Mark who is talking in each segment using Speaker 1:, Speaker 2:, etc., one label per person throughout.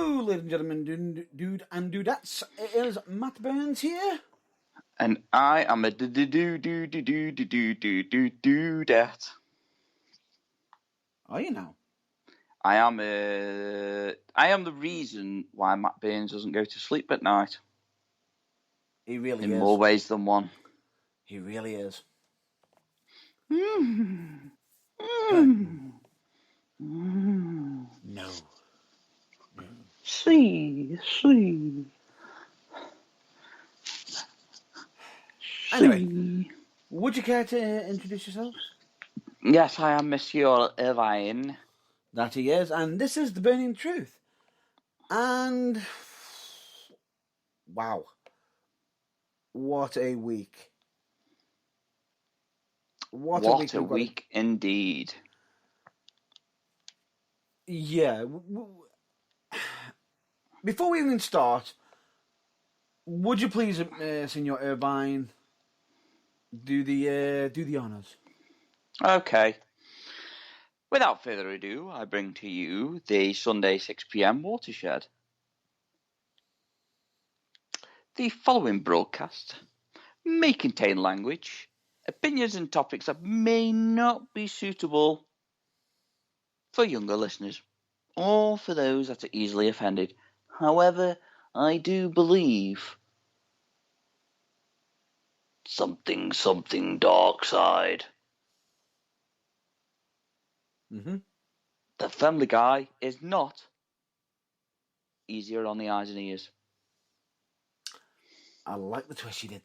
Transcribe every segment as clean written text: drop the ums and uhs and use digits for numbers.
Speaker 1: Hello, ladies and gentlemen, dude and dudettes. It is Matt Burns here.
Speaker 2: And I am a dudette.
Speaker 1: Are you now?
Speaker 2: I am the reason why Matt Burns doesn't go to sleep at night.
Speaker 1: He really
Speaker 2: in
Speaker 1: is.
Speaker 2: more ways than one.
Speaker 1: He really is. No.
Speaker 2: See.
Speaker 1: Anyway, would you care to introduce yourself?
Speaker 2: Yes, I am Monsieur Irvine.
Speaker 1: That he is, and this is The Burning Truth. And wow, what a week. What a week
Speaker 2: indeed.
Speaker 1: Yeah. Before we even start, would you please, Senor Irvine, do the honours?
Speaker 2: Okay. Without further ado, I bring to you the Sunday 6 p.m. Watershed. The following broadcast may contain language, opinions and topics that may not be suitable for younger listeners or for those that are easily offended. However, I do believe something dark side.
Speaker 1: Mm-hmm.
Speaker 2: The Family Guy is not easier on the eyes and ears.
Speaker 1: I like the twist you did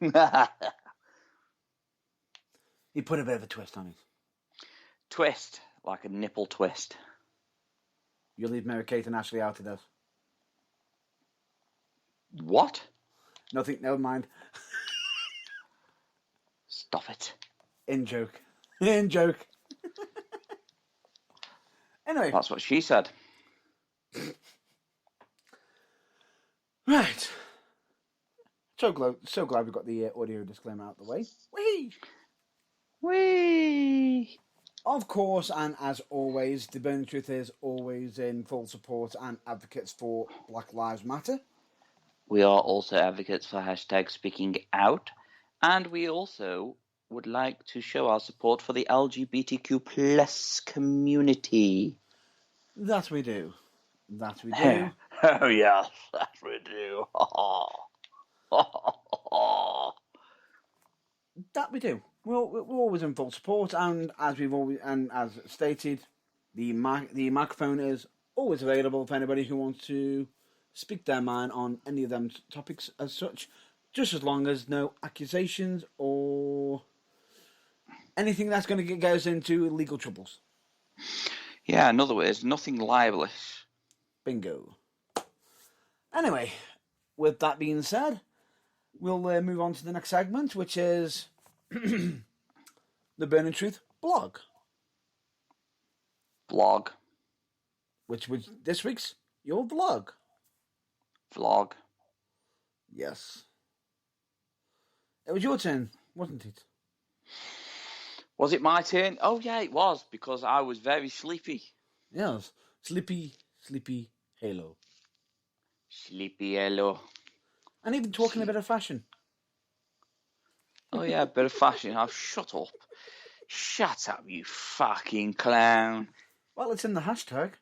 Speaker 1: there. You put a bit of a twist on it.
Speaker 2: Twist, like a nipple twist.
Speaker 1: You leave Mary Kate and Ashley out of this.
Speaker 2: What?
Speaker 1: Nothing, never mind.
Speaker 2: Stop it.
Speaker 1: In joke. In joke. Anyway.
Speaker 2: That's what she said.
Speaker 1: Right. So glad we got the audio disclaimer out of the way.
Speaker 2: Whee!
Speaker 1: Of course, and as always, The Burning Truth is always in full support and advocates for Black Lives Matter.
Speaker 2: We are also advocates for hashtag speaking out, and we also would like to show our support for the LGBTQ plus community.
Speaker 1: That we do. That we do.
Speaker 2: Oh yes, that we do.
Speaker 1: That we do. We're always in full support, and as stated, the microphone is always available for anybody who wants to speak their mind on any of them topics as such, just as long as no accusations or anything that's going to get us into legal troubles.
Speaker 2: Yeah, in other words, nothing libelous.
Speaker 1: Bingo. Anyway, with that being said, we'll move on to the next segment, which is the Burning Truth blog. Which was this week's your vlog.
Speaker 2: Vlog.
Speaker 1: Yes. It was your turn, wasn't it?
Speaker 2: Was it my turn? Oh yeah, it was, because I was very sleepy.
Speaker 1: Yes. Sleepy Halo.
Speaker 2: Sleepy Halo.
Speaker 1: And even talking a bit of fashion.
Speaker 2: Oh yeah, a bit of fashion. Oh, shut up. Shut up, you fucking clown.
Speaker 1: Well, it's in the hashtag.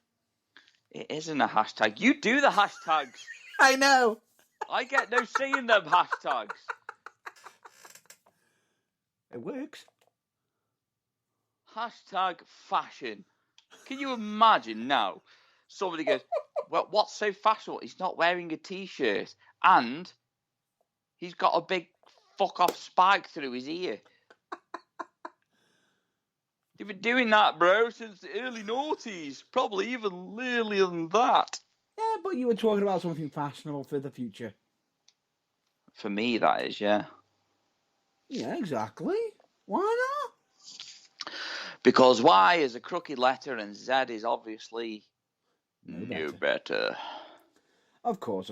Speaker 2: It isn't a hashtag. You do the hashtags.
Speaker 1: I know.
Speaker 2: I get no say in them hashtags.
Speaker 1: It works.
Speaker 2: Hashtag fashion. Can you imagine now? Somebody goes, well, what's so fashionable? He's not wearing a t-shirt and he's got a big fuck off spike through his ear. You've been doing that, bro, since the early noughties. Probably even earlier than that.
Speaker 1: Yeah, but you were talking about something fashionable for the future.
Speaker 2: For me, that is, yeah.
Speaker 1: Yeah, exactly. Why not?
Speaker 2: Because Y is a crooked letter and Z is obviously no better.
Speaker 1: Of course.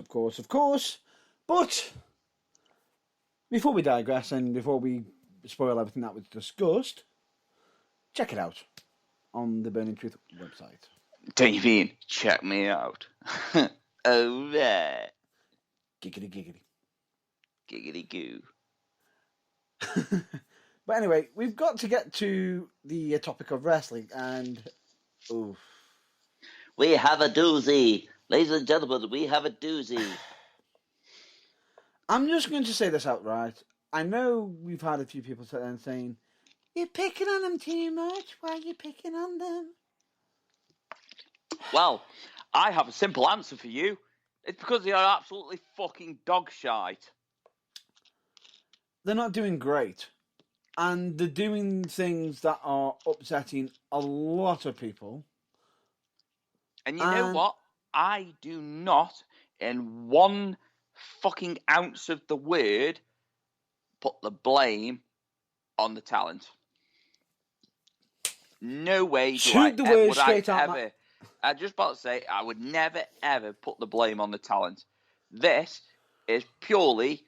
Speaker 1: But before we digress and before we spoil everything that was discussed, check it out on the Burning Truth website.
Speaker 2: Don't you mean check me out? Oh, yeah.
Speaker 1: Giggity, giggity.
Speaker 2: Giggity goo.
Speaker 1: But anyway, we've got to get to the topic of wrestling, and oof.
Speaker 2: We have a doozy. Ladies and gentlemen, we have a doozy.
Speaker 1: I'm just going to say this outright. I know we've had a few people sit there and saying, "You're picking on them too much. Why are you picking on them?"
Speaker 2: Well, I have a simple answer for you. It's because they are absolutely fucking dog shite.
Speaker 1: They're not doing great. And they're doing things that are upsetting a lot of people.
Speaker 2: And you know what? I do not, in one fucking ounce of the word, put the blame on the talent. No way do
Speaker 1: Shoot the word straight out.
Speaker 2: I just about to say, I would never, ever put the blame on the talent. This is purely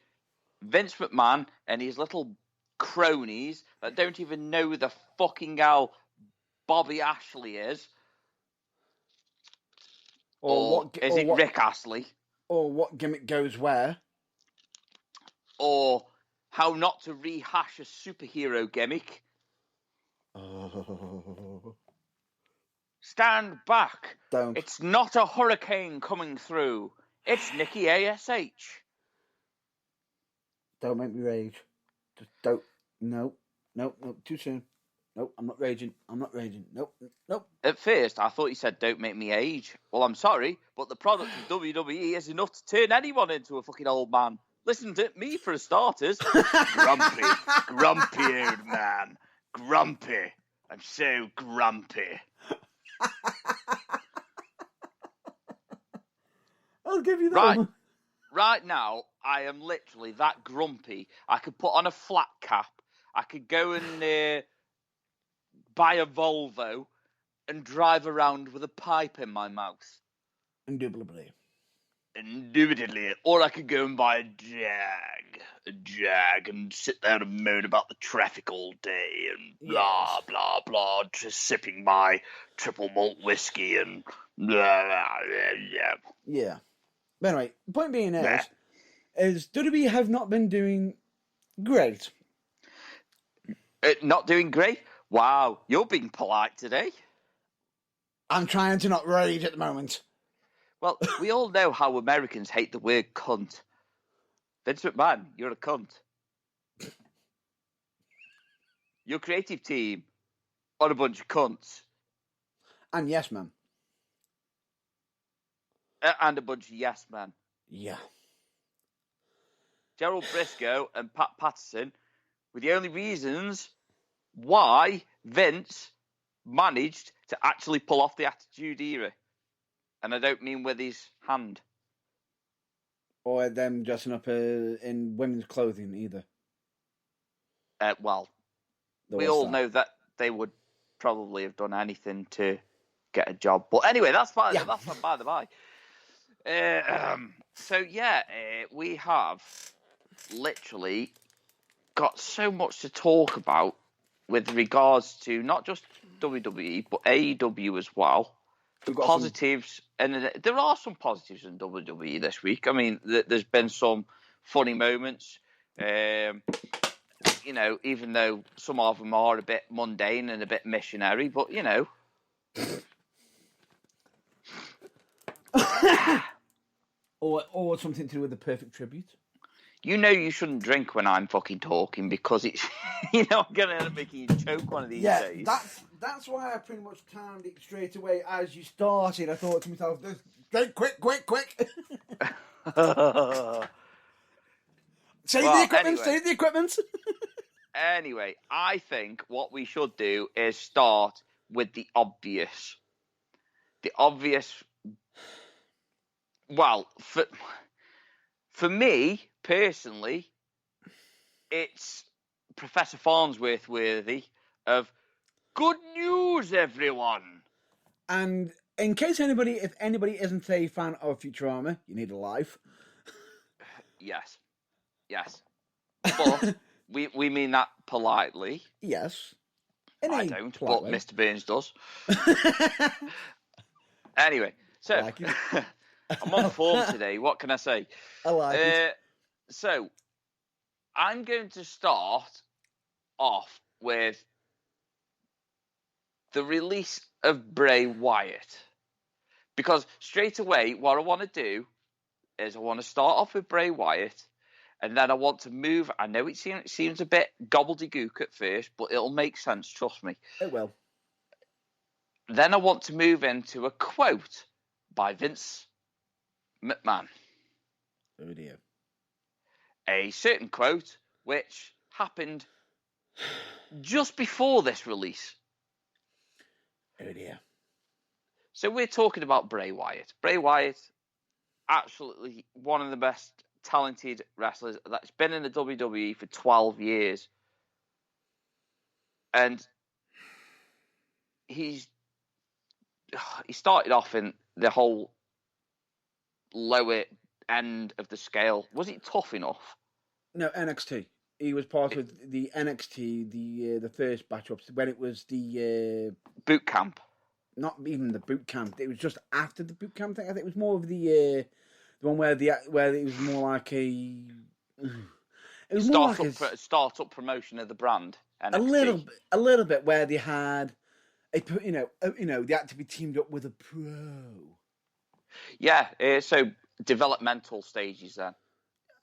Speaker 2: Vince McMahon and his little cronies that don't even know who the fucking hell Bobby Ashley is. Or is it Rick Astley?
Speaker 1: Or what gimmick goes where?
Speaker 2: Or how not to rehash a superhero gimmick.
Speaker 1: Oh.
Speaker 2: Stand back.
Speaker 1: Don't.
Speaker 2: It's not a hurricane coming through. It's Nikki ASH.
Speaker 1: Don't make me rage. Just don't. No, too soon. Nope, I'm not raging. Nope.
Speaker 2: At first, I thought you said, don't make me age. Well, I'm sorry, but the product of WWE is enough to turn anyone into a fucking old man. Listen to me for starters. Grumpy old man. Grumpy. I'm so grumpy.
Speaker 1: I'll give you that.
Speaker 2: Right now, I am literally that grumpy. I could put on a flat cap. I could go and buy a Volvo and drive around with a pipe in my mouth.
Speaker 1: Indubitably.
Speaker 2: Or I could go and buy a Jag, and sit there and moan about the traffic all day and blah, blah, blah, just sipping my triple malt whiskey and blah, blah.
Speaker 1: Yeah. But anyway, the point being is WWE have not been doing great.
Speaker 2: Not doing great? Wow, you're being polite today.
Speaker 1: I'm trying to not rage at the moment.
Speaker 2: Well, we all know how Americans hate the word cunt. Vince McMahon, you're a cunt. Your creative team are a bunch of cunts.
Speaker 1: And yes, man.
Speaker 2: And a bunch of yes men.
Speaker 1: Yeah.
Speaker 2: Gerald Briscoe and Pat Patterson were the only reasons why Vince managed to actually pull off the Attitude Era. And I don't mean with his hand.
Speaker 1: Or them dressing up in women's clothing either.
Speaker 2: Well, we all know that they would probably have done anything to get a job. But anyway, that's by the by. We have literally got so much to talk about with regards to not just WWE, but AEW as well. Positives, and there are some positives in WWE this week. I mean, there's been some funny moments, even though some of them are a bit mundane and a bit missionary, but
Speaker 1: or something to do with the Perfect Tribute.
Speaker 2: You shouldn't drink when I'm fucking talking because it's, I'm going to end up making you choke one of these days.
Speaker 1: That's why I pretty much timed it straight away as you started. I thought to myself, drink quick. Save the equipment.
Speaker 2: Anyway, I think what we should do is start with the obvious. The obvious, well, for me, personally, it's Professor Farnsworth worthy of good news, everyone.
Speaker 1: And in case if anybody isn't a fan of Futurama, you need a life.
Speaker 2: Yes. But we mean that politely.
Speaker 1: Yes.
Speaker 2: I don't, but Mr. Burns does. Anyway, so
Speaker 1: I like it.
Speaker 2: I'm on form today. What can I say?
Speaker 1: I like it.
Speaker 2: So I'm going to start off with the release of Bray Wyatt. Because straight away, what I want to do is I want to start off with Bray Wyatt, and then I want to move. I know it seems a bit gobbledygook at first, but it'll make sense, trust me.
Speaker 1: It will.
Speaker 2: Then I want to move into a quote by Vince McMahon.
Speaker 1: Oh dear.
Speaker 2: A certain quote which happened just before this release.
Speaker 1: Oh dear.
Speaker 2: So we're talking about Bray Wyatt. Bray Wyatt, absolutely one of the best talented wrestlers that's been in the WWE for 12 years. And he started off in the whole lower end of the scale. Was it Tough Enough?
Speaker 1: No, NXT. He was part of the NXT, the first batch ups when it was the
Speaker 2: boot camp.
Speaker 1: Not even the boot camp. It was just after the boot camp thing. I think it was more of the one where it was more like a. It was more like
Speaker 2: start-up promotion of the brand.
Speaker 1: NXT. A little bit where they had, they had to be teamed up with a pro.
Speaker 2: Yeah, so developmental stages then.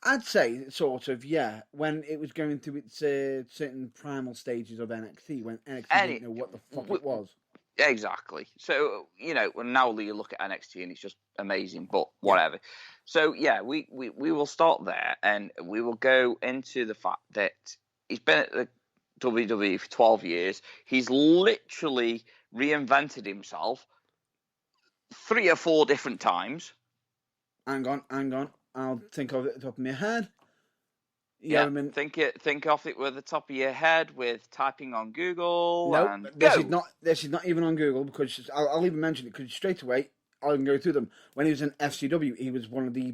Speaker 1: I'd say sort of, yeah. When it was going through its certain primal stages of NXT, when NXT didn't know what the fuck it was.
Speaker 2: Exactly. So, now you look at NXT and it's just amazing, but whatever. Yeah. So, yeah, we will start there and we will go into the fact that he's been at the WWE for 12 years. He's literally reinvented himself 3 or 4 different times.
Speaker 1: Hang on. I'll think of it at the top of my head.
Speaker 2: Yeah, think off it with the top of your head with typing on Google.
Speaker 1: No, this is not even on Google because I'll even mention it because straight away I can go through them. When he was in FCW, he was one of the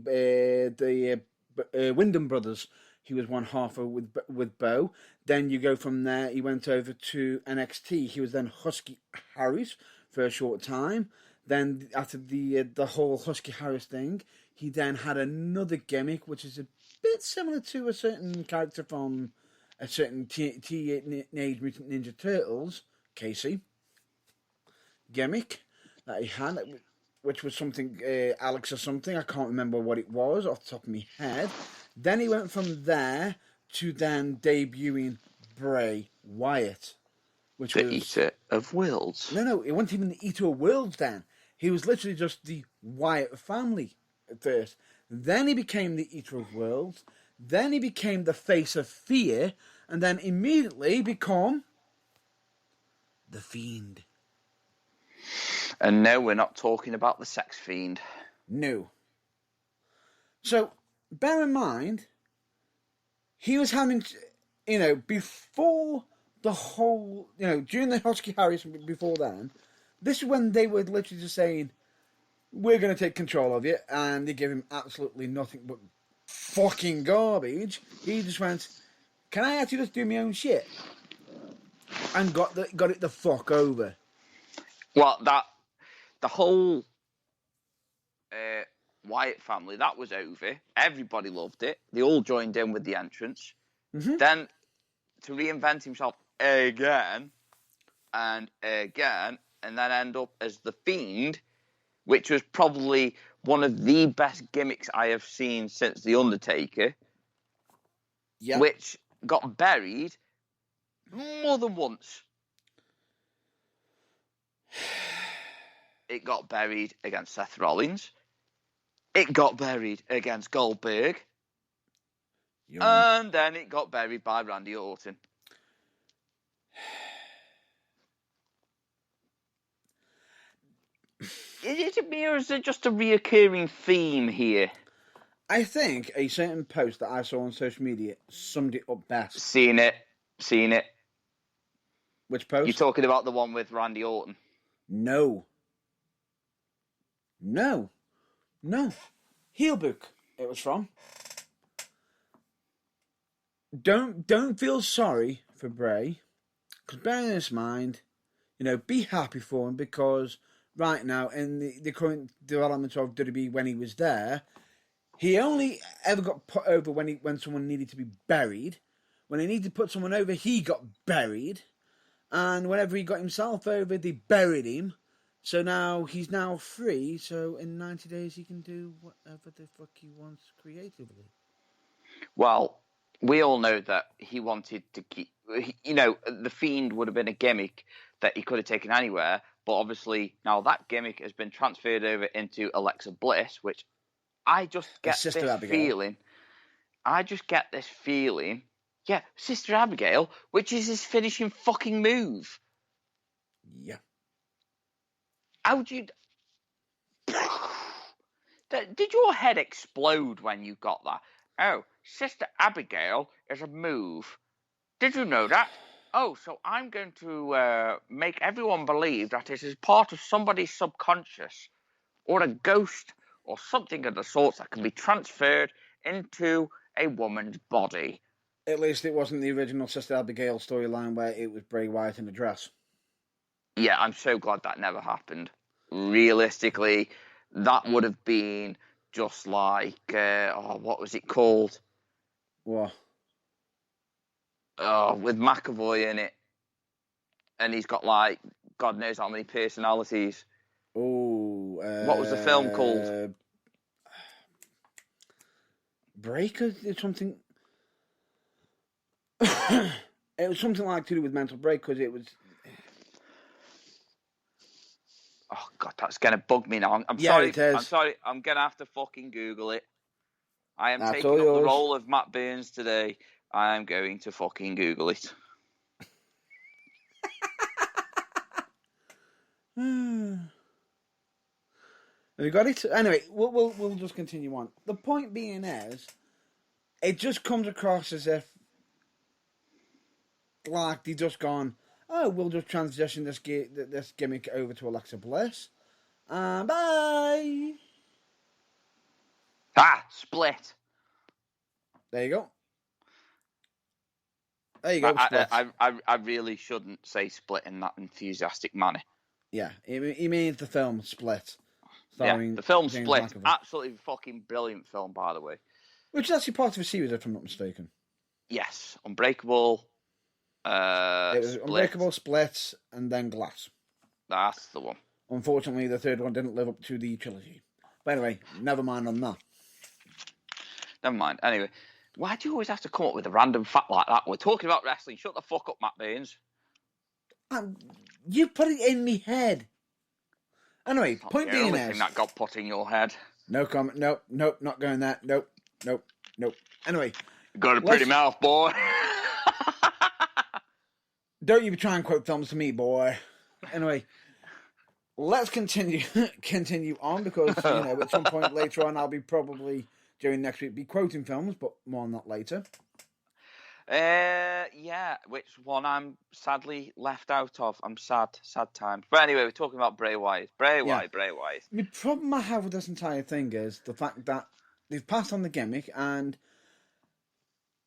Speaker 1: Wyndham brothers. He was one half with Bo. Then you go from there. He went over to NXT. He was then Husky Harris for a short time. Then after the whole Husky Harris thing, he then had another gimmick, which is a bit similar to a certain character from a certain Teenage Mutant Ninja Turtles, Casey, gimmick that he had, which was something, Alex or something, I can't remember what it was off the top of my head. Then he went from there to then debuting Bray Wyatt, which was...
Speaker 2: The Eater of Worlds.
Speaker 1: No, it wasn't even the Eater of Worlds then. He was literally just the Wyatt family at first. Then he became the Eater of Worlds. Then he became the Face of Fear. And then immediately become the Fiend.
Speaker 2: And no, we're not talking about the Sex Fiend.
Speaker 1: No. So, bear in mind, he was having, before the whole, during the Husky Harris, before then, this is when they were literally just saying, we're going to take control of you, and they give him absolutely nothing but fucking garbage. He just went, can I actually just do my own shit? And got it the fuck over.
Speaker 2: Well, the whole Wyatt family, that was over. Everybody loved it. They all joined in with the entrance. Mm-hmm. Then, to reinvent himself again, and again, and then end up as the Fiend, which was probably one of the best gimmicks I have seen since The Undertaker, which got buried more than once. It got buried against Seth Rollins. It got buried against Goldberg. And then it got buried by Randy Orton. Is it me or is it just a reoccurring theme here?
Speaker 1: I think a certain post that I saw on social media summed it up best.
Speaker 2: Seen it.
Speaker 1: Which post?
Speaker 2: You're talking about the one with Randy Orton?
Speaker 1: No. Heel book it was from. Don't feel sorry for Bray, because bear in mind, be happy for him because right now in the current development of WWE when he was there, he only ever got put over when someone needed to be buried. When he needed to put someone over, he got buried. And whenever he got himself over, they buried him. So now he's now free. So in 90 days, he can do whatever the fuck he wants creatively.
Speaker 2: Well, we all know that he wanted to keep... the Fiend would have been a gimmick that he could have taken anywhere. But obviously, now that gimmick has been transferred over into Alexa Bliss, which I just get this feeling. Yeah, Sister Abigail, which is his finishing fucking move.
Speaker 1: Yeah.
Speaker 2: How would you... Did your head explode when you got that? Oh, Sister Abigail is a move. Did you know that? Oh, so I'm going to make everyone believe that it is part of somebody's subconscious, or a ghost, or something of the sort that can be transferred into a woman's body.
Speaker 1: At least it wasn't the original Sister Abigail storyline where it was Bray Wyatt in a dress.
Speaker 2: Yeah, I'm so glad that never happened. Realistically, that would have been just like, what was it called?
Speaker 1: What?
Speaker 2: Oh, with McAvoy in it. And he's got, like, God knows how many personalities.
Speaker 1: Oh.
Speaker 2: What was the film called?
Speaker 1: Breaker? It's something... It was something like to do with mental break, because it was...
Speaker 2: Oh, God, that's going to bug me now. I'm
Speaker 1: Yeah,
Speaker 2: sorry.
Speaker 1: it is.
Speaker 2: I'm sorry. I'm going to have to fucking Google it. I am
Speaker 1: That's
Speaker 2: taking
Speaker 1: all
Speaker 2: up
Speaker 1: yours.
Speaker 2: the role of Matt Burns today. I am going to fucking Google it.
Speaker 1: Have you got it? Anyway, we'll just continue on. The point being is, it just comes across as if, like, they just gone, oh, we'll just transition this gimmick over to Alexa Bliss, and bye.
Speaker 2: Split.
Speaker 1: There you go. There you go. Split.
Speaker 2: I really shouldn't say split in that enthusiastic manner.
Speaker 1: Yeah, he means the film Split.
Speaker 2: Yeah, the film
Speaker 1: James
Speaker 2: Split.
Speaker 1: McAvoy.
Speaker 2: Absolutely fucking brilliant film, by the way.
Speaker 1: Which is actually part of a series, if I'm not mistaken.
Speaker 2: Yes, Unbreakable.
Speaker 1: It was
Speaker 2: Split.
Speaker 1: Unbreakable, Split, and then Glass.
Speaker 2: That's the one.
Speaker 1: Unfortunately, the third one didn't live up to the trilogy. But anyway, never mind on that.
Speaker 2: Never mind. Anyway, why do you always have to come up with a random fact like that? We're talking about wrestling. Shut the fuck up, Matt Burns.
Speaker 1: You put it in me head. Anyway, point being is...
Speaker 2: the only thing that got put in your head.
Speaker 1: No comment. Nope, not going there. Nope. Anyway.
Speaker 2: You got a pretty mouth, boy.
Speaker 1: Don't you be trying to quote films to me, boy. Anyway, let's continue on, because, at some point later on, I'll be probably, during next week, be quoting films, but more on that later.
Speaker 2: Yeah, which one I'm sadly left out of. I'm sad times. But anyway, we're talking about Bray Wyatt. Bray Wyatt.
Speaker 1: The problem I have with this entire thing is the fact that they've passed on the gimmick, and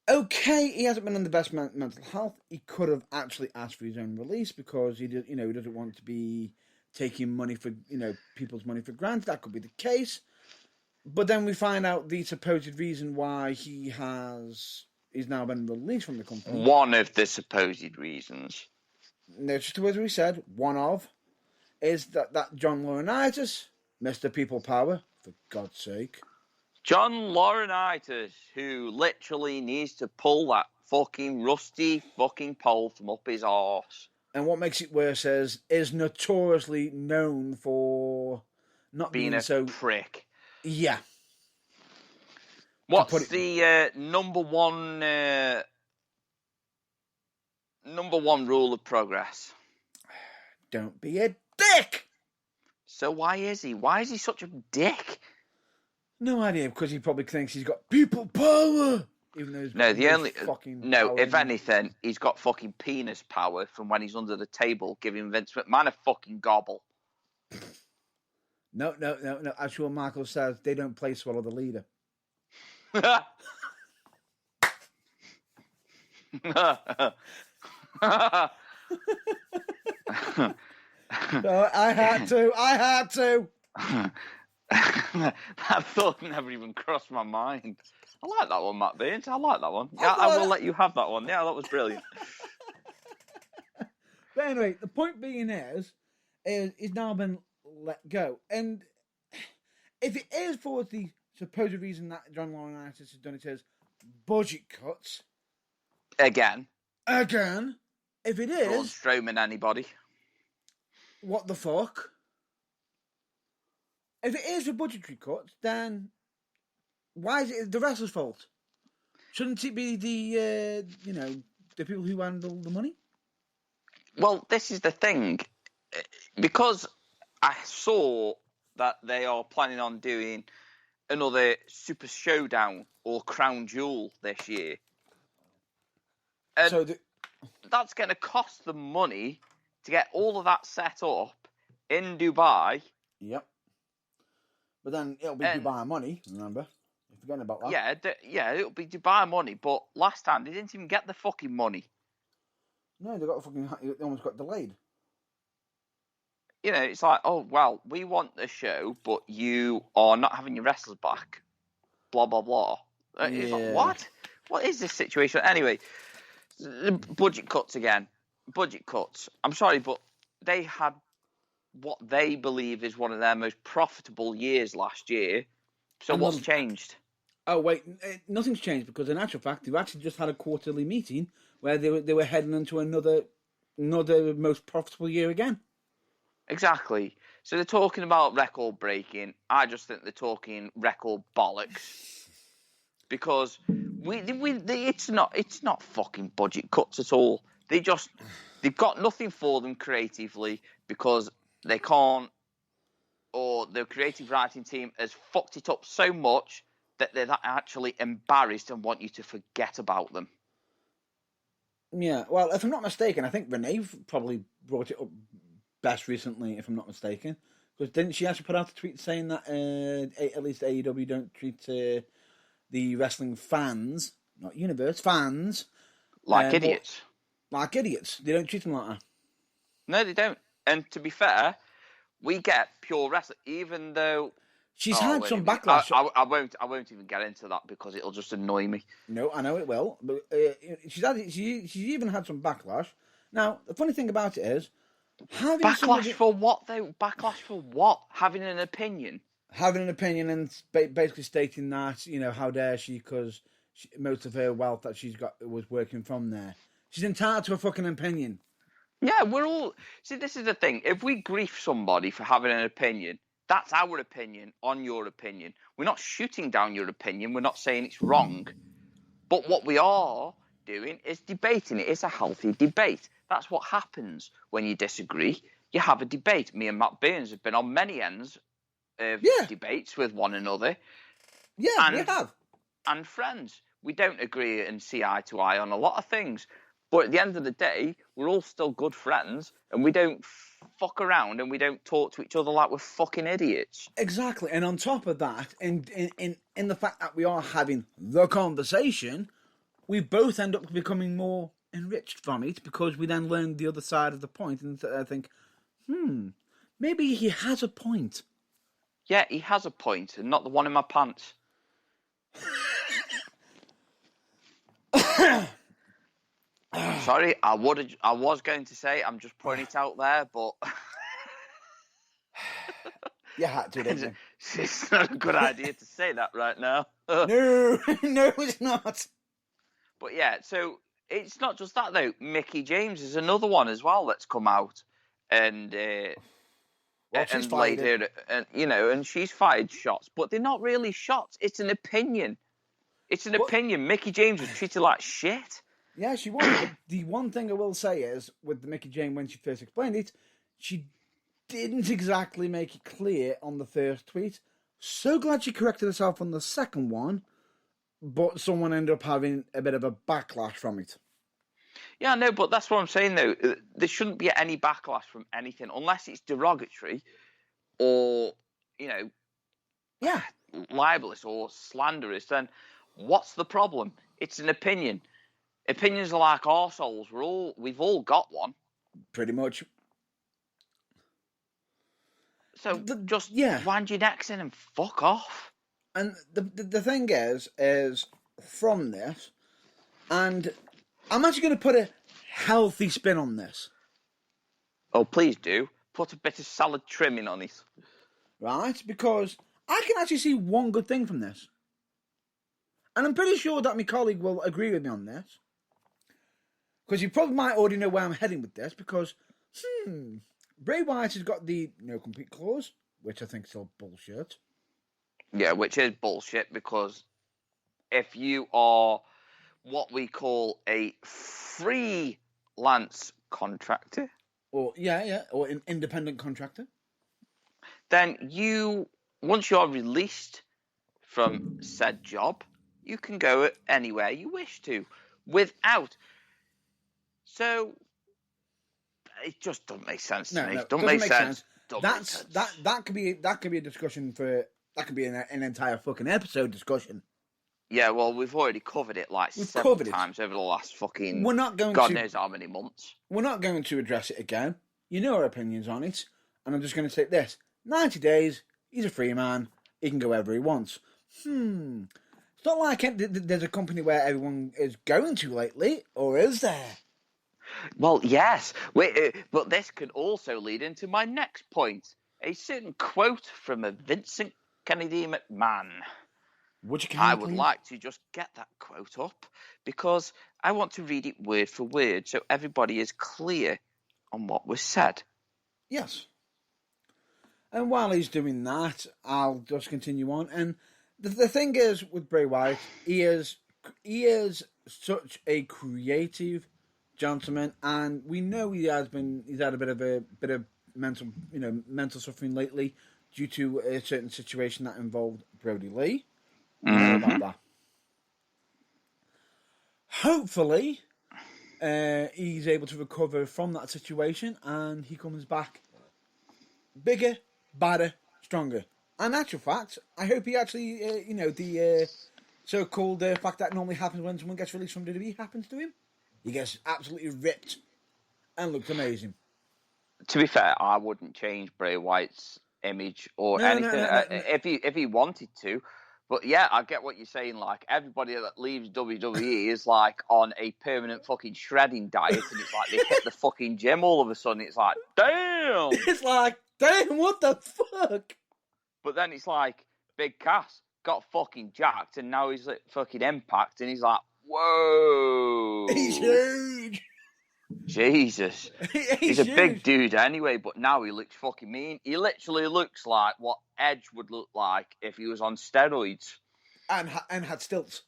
Speaker 1: okay, he hasn't been in the best mental health. He could have actually asked for his own release, because he doesn't want to be taking money for, people's money for granted. That could be the case. But then we find out the supposed reason why he's now been released from the company.
Speaker 2: One of the supposed reasons.
Speaker 1: No, just as we said, one of, is that John Laurinaitis, Mr. People Power, for God's sake.
Speaker 2: John Laurinaitis, who literally needs to pull that fucking rusty fucking pole from up his arse.
Speaker 1: And what makes it worse is notoriously known for not being so...
Speaker 2: prick.
Speaker 1: Yeah.
Speaker 2: What's the number one rule of progress?
Speaker 1: Don't be a dick!
Speaker 2: So why is he? Why is he such a dick?
Speaker 1: No idea, because he probably thinks he's got people power. Even though
Speaker 2: if anything, he's got fucking penis power from when he's under the table giving Vince McMahon a fucking gobble.
Speaker 1: No. As Shawn Michaels says, they don't play swallow the leader. I had to.
Speaker 2: That thought never even crossed my mind. I like that one, Matt Baines. I like that one.
Speaker 1: I
Speaker 2: Yeah, I
Speaker 1: thought
Speaker 2: will
Speaker 1: it-
Speaker 2: let you have that one. Yeah, that was brilliant.
Speaker 1: But anyway, the point being is he's now been let go. And if it is for the supposed reason that John Laurinaitis has done it as budget cuts,
Speaker 2: Again,
Speaker 1: if it
Speaker 2: Braun
Speaker 1: is,
Speaker 2: Strowman, anybody?
Speaker 1: what the fuck? If it is for budgetary cuts, then why is it the wrestler's fault? Shouldn't it be the the people who handle the money?
Speaker 2: Well, this is the thing. Because I saw that they are planning on doing another Super Showdown or Crown Jewel this year. And
Speaker 1: So
Speaker 2: that's going to cost them money to get all of that set up in Dubai.
Speaker 1: Yep. But then it'll be Dubai money, remember? You're forgetting about that.
Speaker 2: Yeah, it'll be Dubai money. But last time, they didn't even get the fucking money.
Speaker 1: No, they almost got delayed.
Speaker 2: You know, it's like, oh, well, we want the show, but you are not having your wrestlers back. Blah, blah, blah. It's like, what? What is this situation? Anyway, budget cuts again. Budget cuts. I'm sorry, but they had what they believe is one of their most profitable years last year. So what's changed?
Speaker 1: Oh, wait, nothing's changed because in actual fact, they've actually just had a quarterly meeting where they were heading into another most profitable year again.
Speaker 2: Exactly. So they're talking about record breaking. I just think they're talking record bollocks because it's not fucking budget cuts at all. They've got nothing for them creatively because they can't, or the creative writing team has fucked it up so much that they're actually embarrassed and want you to forget about them.
Speaker 1: Yeah, well, if I'm not mistaken, I think Renee probably brought it up best recently, if I'm not mistaken. Because didn't she actually put out a tweet saying that at least AEW don't treat the wrestling fans, not universe, fans...
Speaker 2: Like idiots.
Speaker 1: Like idiots. They don't treat them like that.
Speaker 2: No, they don't. And to be fair, we get pure wrestling, even though...
Speaker 1: She's had some backlash.
Speaker 2: I won't even get into that because it'll just annoy me.
Speaker 1: No, I know it will. But she's even had some backlash. Now, the funny thing about it is...
Speaker 2: Backlash for what, though? Backlash for what? Having an opinion?
Speaker 1: Having an opinion and basically stating that, how dare she, because most of her wealth that she's got was working from there. She's entitled to a fucking opinion.
Speaker 2: Yeah, we're all... See, this is the thing. If we grief somebody for having an opinion, that's our opinion on your opinion. We're not shooting down your opinion. We're not saying it's wrong. But what we are doing is debating it. It's a healthy debate. That's what happens when you disagree. You have a debate. Me and Matt Baines have been on many ends of debates with one another.
Speaker 1: Yeah, we have.
Speaker 2: And friends. We don't agree and see eye to eye on a lot of things. But at the end of the day, we're all still good friends, and we don't fuck around and we don't talk to each other like we're fucking idiots.
Speaker 1: Exactly. And on top of that, in the fact that we are having the conversation, we both end up becoming more enriched from it because we then learn the other side of the point and I think, maybe he has a point.
Speaker 2: Yeah, he has a point, and not the one in my pants. Sorry, I was going to say, I'm just putting it out there, but
Speaker 1: you had to, didn't you?
Speaker 2: It's not a good idea to say that right now.
Speaker 1: No, it's not.
Speaker 2: But yeah, so it's not just that though. Mickie James is another one as well that's come out and laid her, and and she's fired shots, but they're not really shots. It's an opinion. It's an opinion. Mickie James was treated like shit.
Speaker 1: Yeah, she was. The one thing I will say is, with the Mickie James, when she first explained it, she didn't exactly make it clear on the first tweet. So glad she corrected herself on the second one, but someone ended up having a bit of a backlash from it.
Speaker 2: Yeah, no, but that's what I'm saying, though. There shouldn't be any backlash from anything, unless it's derogatory or, libelous or slanderous. Then what's the problem? It's an opinion. Opinions are like arseholes. We've all got one.
Speaker 1: Pretty much.
Speaker 2: So just wind your necks in and fuck off.
Speaker 1: And the thing is from this, and I'm actually going to put a healthy spin on this.
Speaker 2: Oh, please do. Put a bit of salad trimming on it.
Speaker 1: Right? Because I can actually see one good thing from this. And I'm pretty sure that my colleague will agree with me on this. Because you probably might already know where I'm heading with this. Because, Bray Wyatt has got the no compete clause, which I think is all bullshit.
Speaker 2: Yeah, which is bullshit, because if you are what we call a freelance contractor,
Speaker 1: or an independent contractor,
Speaker 2: then once you're released from said job, you can go anywhere you wish to without. So it just doesn't make sense to me.
Speaker 1: Doesn't make sense. That could be a discussion for that could be an entire fucking episode discussion.
Speaker 2: Yeah, well, we've already covered it several times over the last fucking God knows how many months.
Speaker 1: We're not going to address it again. You know our opinions on it, and I'm just going to say this: 90 days. He's a free man. He can go wherever he wants. It's not like there's a company where everyone is going to lately, or is there?
Speaker 2: Well, yes, but this could also lead into my next point. A certain quote from a Vincent Kennedy McMahon. I would like to just get that quote up, because I want to read it word for word so everybody is clear on what was said.
Speaker 1: Yes. And while he's doing that, I'll just continue on. And the thing is with Bray Wyatt, he is such a creative gentleman, and we know he's had a bit of mental suffering lately due to a certain situation that involved Brody Lee. We know about that. Hopefully, he's able to recover from that situation, and he comes back bigger, badder, stronger. And in actual fact, I hope he actually, the so-called fact that normally happens when someone gets released from WWE happens to him. He gets absolutely ripped and looks amazing.
Speaker 2: To be fair, I wouldn't change Bray Wyatt's image or anything if he wanted to. But yeah, I get what you're saying. Like, everybody that leaves WWE is like on a permanent fucking shredding diet, and it's like they hit the fucking gym all of a sudden. It's like, damn!
Speaker 1: It's like, damn, what the fuck?
Speaker 2: But then it's like, Big Cass got fucking jacked, and now he's at fucking Impact, and he's like, whoa!
Speaker 1: He's huge!
Speaker 2: Jesus. He's a big dude anyway, but now he looks fucking mean. He literally looks like what Edge would look like if he was on steroids.
Speaker 1: And had stilts.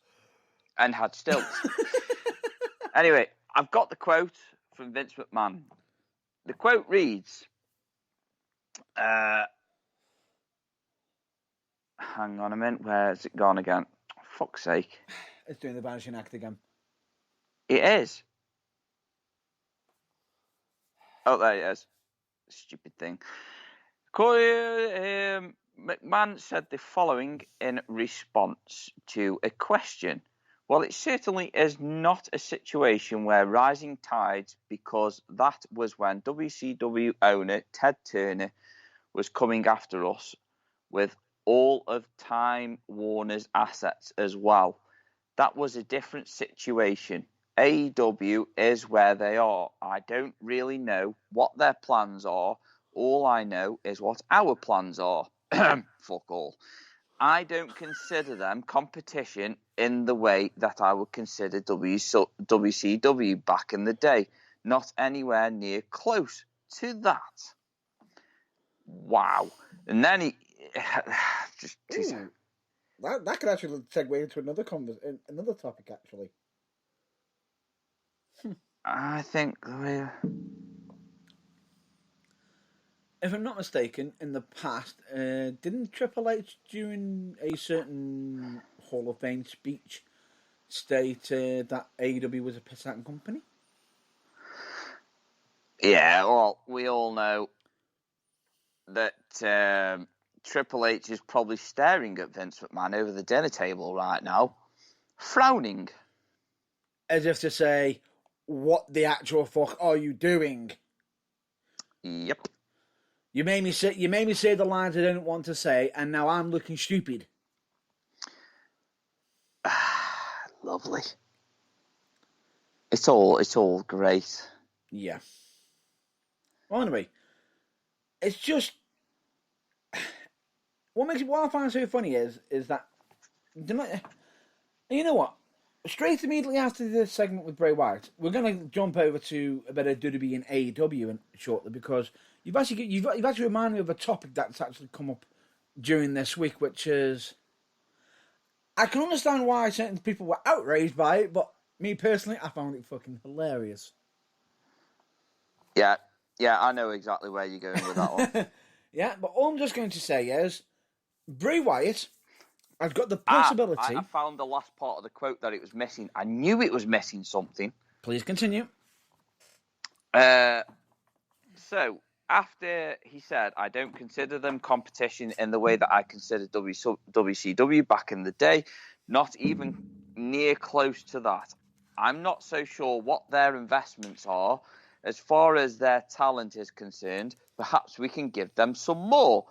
Speaker 2: Anyway, I've got the quote from Vince McMahon. The quote reads, hang on a minute, where's it gone again? Fuck's sake.
Speaker 1: It's doing the vanishing act again.
Speaker 2: It is. Oh, there it is. Stupid thing. McMahon said the following in response to a question. Well, it certainly is not a situation where rising tides, because that was when WCW owner Ted Turner was coming after us with all of Time Warner's assets as well. That was a different situation. AEW is where they are. I don't really know what their plans are. All I know is what our plans are. Fuck all. I don't consider them competition in the way that I would consider WCW back in the day. Not anywhere near close to that. Wow. And then he...
Speaker 1: that could actually segue into another topic, actually.
Speaker 2: I think...
Speaker 1: If I'm not mistaken, in the past, didn't Triple H, during a certain Hall of Fame speech, state that AEW was a piss-out company?
Speaker 2: Yeah, well, we all know that Triple H is probably staring at Vince McMahon over the dinner table right now, frowning.
Speaker 1: As if to say, what the actual fuck are you doing?
Speaker 2: Yep.
Speaker 1: You made me say the lines I didn't want to say, and now I'm looking stupid.
Speaker 2: Lovely. It's all great.
Speaker 1: Yeah. Well, anyway, it's just what I find so funny is that you know what? Straight immediately after this segment with Bray Wyatt, we're going to jump over to a bit of WWE and AEW shortly because you've actually reminded me of a topic that's actually come up during this week, which is I can understand why certain people were outraged by it, but me personally, I found it fucking hilarious.
Speaker 2: Yeah, I know exactly where you're going with that one.
Speaker 1: Yeah, but all I'm just going to say is Bray Wyatt has got the possibility.
Speaker 2: I found the last part of the quote that it was missing. I knew it was missing something.
Speaker 1: Please continue.
Speaker 2: So, after he said, I don't consider them competition in the way that I considered WCW back in the day, not even near close to that. I'm not so sure what their investments are. As far as their talent is concerned, perhaps we can give them some more.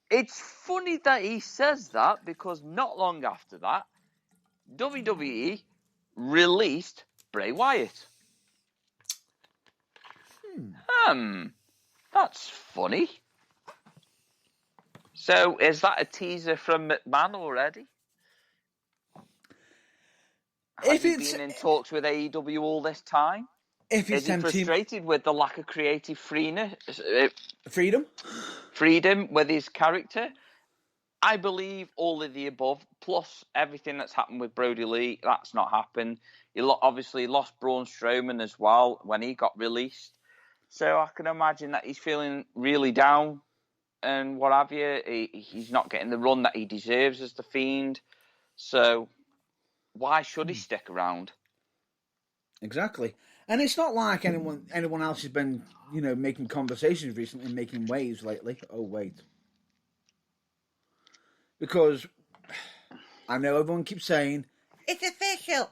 Speaker 2: It's funny that he says that because not long after that, WWE released Bray Wyatt. That's funny. So, is that a teaser from McMahon already? Has he been in talks with AEW all this time? Is he frustrated with the lack of creative freedom with his character? I believe all of the above, plus everything that's happened with Brody Lee. That's not happened. He obviously lost Braun Strowman as well when he got released. So I can imagine that he's feeling really down and what have you. He's not getting the run that he deserves as the Fiend. So why should he stick around?
Speaker 1: Exactly. And it's not like anyone else has been, making conversations recently and making waves lately. Oh, wait. Because I know everyone keeps saying, it's official.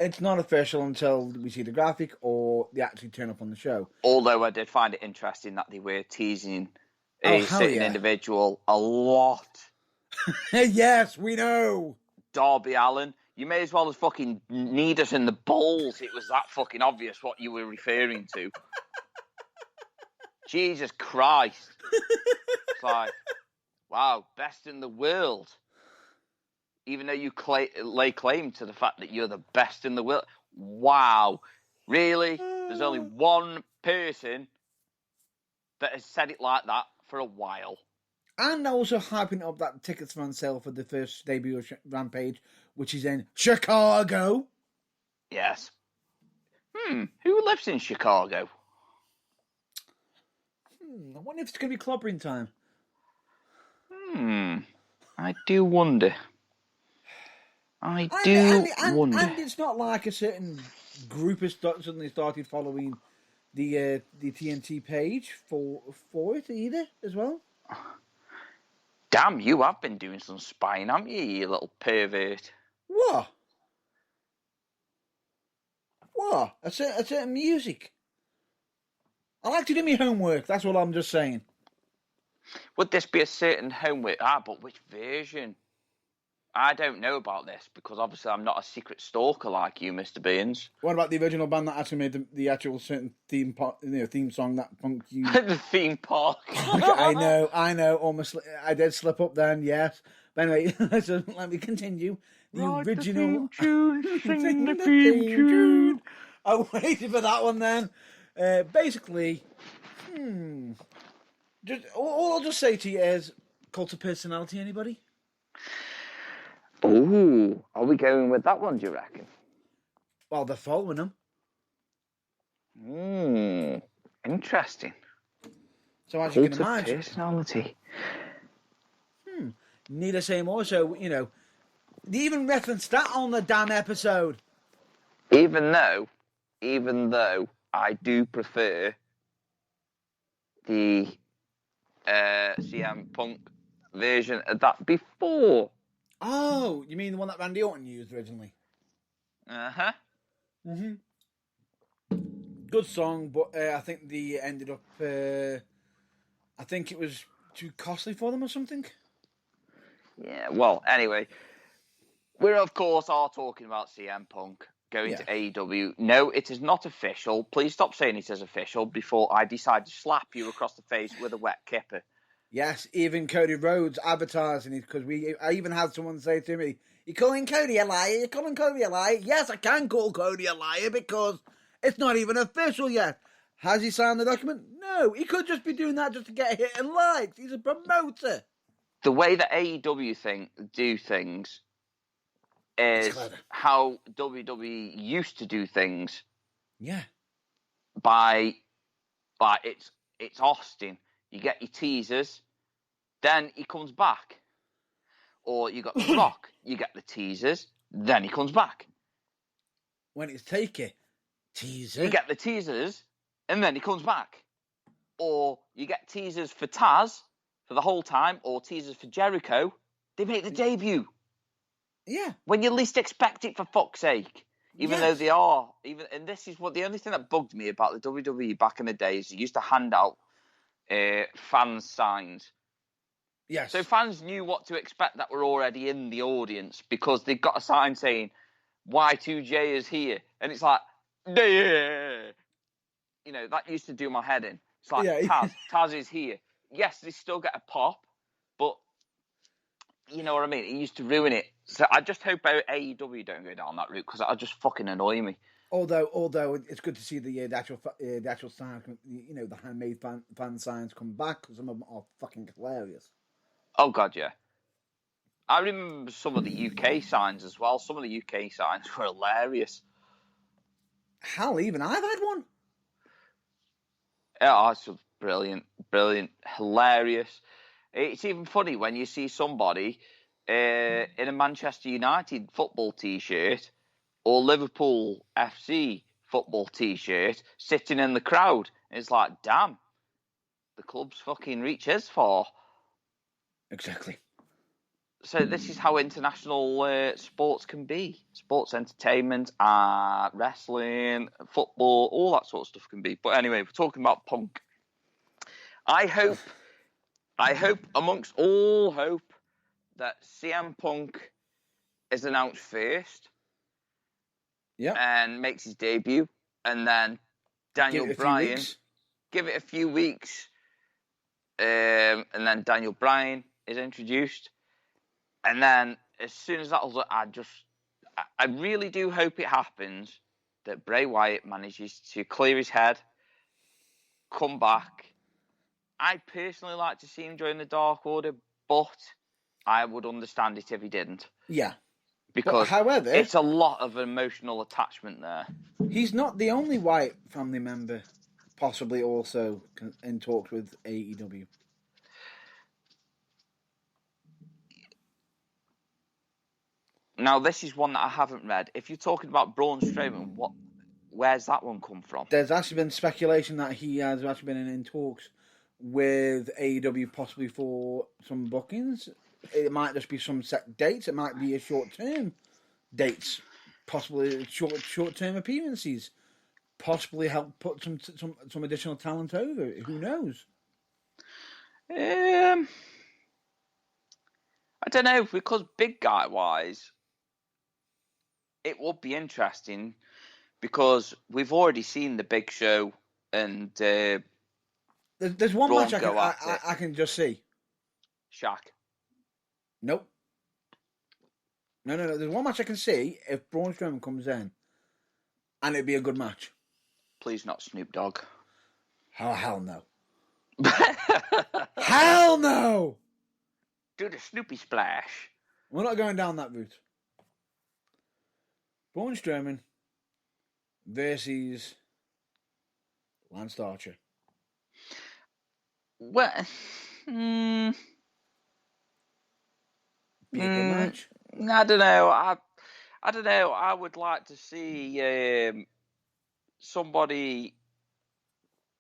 Speaker 1: It's not official until we see the graphic or they actually turn up on the show.
Speaker 2: Although I did find it interesting that they were teasing a certain individual a lot.
Speaker 1: Yes, we know.
Speaker 2: Darby Allin. You may as well have fucking kneed us in the balls. It was that fucking obvious what you were referring to. Jesus Christ. It's like, wow, best in the world. Even though you lay claim to the fact that you're the best in the world. Wow. Really? There's only one person that has said it like that for a while.
Speaker 1: And also hyping up that tickets on sale for the first debut of Rampage, which is in Chicago.
Speaker 2: Yes. Who lives in Chicago?
Speaker 1: I wonder if it's going to be clobbering time.
Speaker 2: I do wonder. And
Speaker 1: it's not like a certain group has suddenly started following the TNT page for it either as well.
Speaker 2: Damn, you have been doing some spying, haven't you little pervert?
Speaker 1: What? A certain music. I like to do my homework, that's what I'm just saying.
Speaker 2: Would this be a certain homework? But which version? I don't know about this because obviously I'm not a secret stalker like you, Mr. Beans.
Speaker 1: What about the original band that actually made the actual certain theme song that Punk used?
Speaker 2: The theme park.
Speaker 1: I know. Almost, I did slip up then. Yes. But anyway, so let me continue. The original.
Speaker 2: Sing the theme tune.
Speaker 1: I waited for that one then. Basically, all I'll just say to you is, cult of personality. Anybody?
Speaker 2: Ooh, are we going with that one, do you reckon?
Speaker 1: Well, they're following them.
Speaker 2: Interesting.
Speaker 1: So as you can imagine...
Speaker 2: personality.
Speaker 1: Need I say more? So, they even referenced that on the damn episode.
Speaker 2: Even though I do prefer the CM Punk version of that before...
Speaker 1: Oh, you mean the one that Randy Orton used originally?
Speaker 2: Uh-huh.
Speaker 1: Good song, but I think they ended up. I think it was too costly for them or something.
Speaker 2: Yeah, well, anyway, we of course are talking about CM Punk going to AEW. No, it is not official. Please stop saying it is official before I decide to slap you across the face with a wet kipper.
Speaker 1: Yes, even Cody Rhodes advertising it because I even had someone say to me, "You're calling Cody a liar? You're calling Cody a liar?" Yes, I can call Cody a liar because it's not even official yet. Has he signed the document? No, he could just be doing that just to get hit and likes. He's a promoter.
Speaker 2: The way that AEW do things is how WWE used to do things.
Speaker 1: Yeah.
Speaker 2: By it's Austin. You get your teasers, then he comes back. Or you got The Rock. You get the teasers, then he comes back.
Speaker 1: When it's Taker, teaser.
Speaker 2: You get the teasers, and then he comes back. Or you get teasers for Taz for the whole time, or teasers for Jericho. They make the debut.
Speaker 1: Yeah.
Speaker 2: When you least expect it, for fuck's sake. Even though they are, and this is what the only thing that bugged me about the WWE back in the days, they used to hand out fan signs.
Speaker 1: Yes.
Speaker 2: So fans knew what to expect that were already in the audience because they got a sign saying Y2J is here, and it's like, yeah. You know, that used to do my head in. It's like, Taz is here. Yes, they still get a pop, but you know what I mean? It used to ruin it. So I just hope AEW don't go down that route because that'll just fucking annoy me.
Speaker 1: Although it's good to see the actual sign, you know, the handmade fan signs come back because some of them are fucking hilarious.
Speaker 2: Oh god, yeah. I remember some of the UK signs as well. Some of the UK signs were hilarious.
Speaker 1: Hell, even I've had one.
Speaker 2: Yeah, it's brilliant, hilarious. It's even funny when you see somebody in a Manchester United football T-shirt or Liverpool FC football T-shirt sitting in the crowd. It's like, damn, the club's fucking reaches far.
Speaker 1: Exactly.
Speaker 2: So this is how international sports can be. Sports entertainment, wrestling, football, all that sort of stuff can be. But anyway, we're talking about Punk. I hope, amongst all hope, that CM Punk is announced first.
Speaker 1: Yeah.
Speaker 2: And makes his debut. And then Daniel Bryan. Give it a few weeks. And then Daniel Bryan is introduced. And then as soon as that'll do, I really do hope it happens that Bray Wyatt manages to clear his head, come back. I'd personally like to see him join the Dark Order, but I would understand it if he didn't.
Speaker 1: Yeah.
Speaker 2: Because
Speaker 1: however,
Speaker 2: it's a lot of emotional attachment there.
Speaker 1: He's not the only Wyatt family member possibly also in talks with AEW.
Speaker 2: Now, this is one that I haven't read. If you're talking about Braun Strowman, where's that one come from?
Speaker 1: There's actually been speculation that he has actually been in talks with AEW possibly for some bookings. It might just be some set dates. It might be a short-term dates, possibly short-term appearances, possibly help put some additional talent over. Who knows?
Speaker 2: I don't know, because big guy wise, it would be interesting because we've already seen the Big Show and
Speaker 1: there's one
Speaker 2: Braun
Speaker 1: match I can just see.
Speaker 2: Shaq.
Speaker 1: Nope. No. There's one match I can see if Braun Strowman comes in, and it'd be a good match.
Speaker 2: Please not Snoop Dogg.
Speaker 1: Oh, hell no. Hell no!
Speaker 2: Do the Snoopy splash.
Speaker 1: We're not going down that route. Braun Strowman versus Lance Archer.
Speaker 2: Well,
Speaker 1: be a good match.
Speaker 2: I don't know. I don't know. I would like to see somebody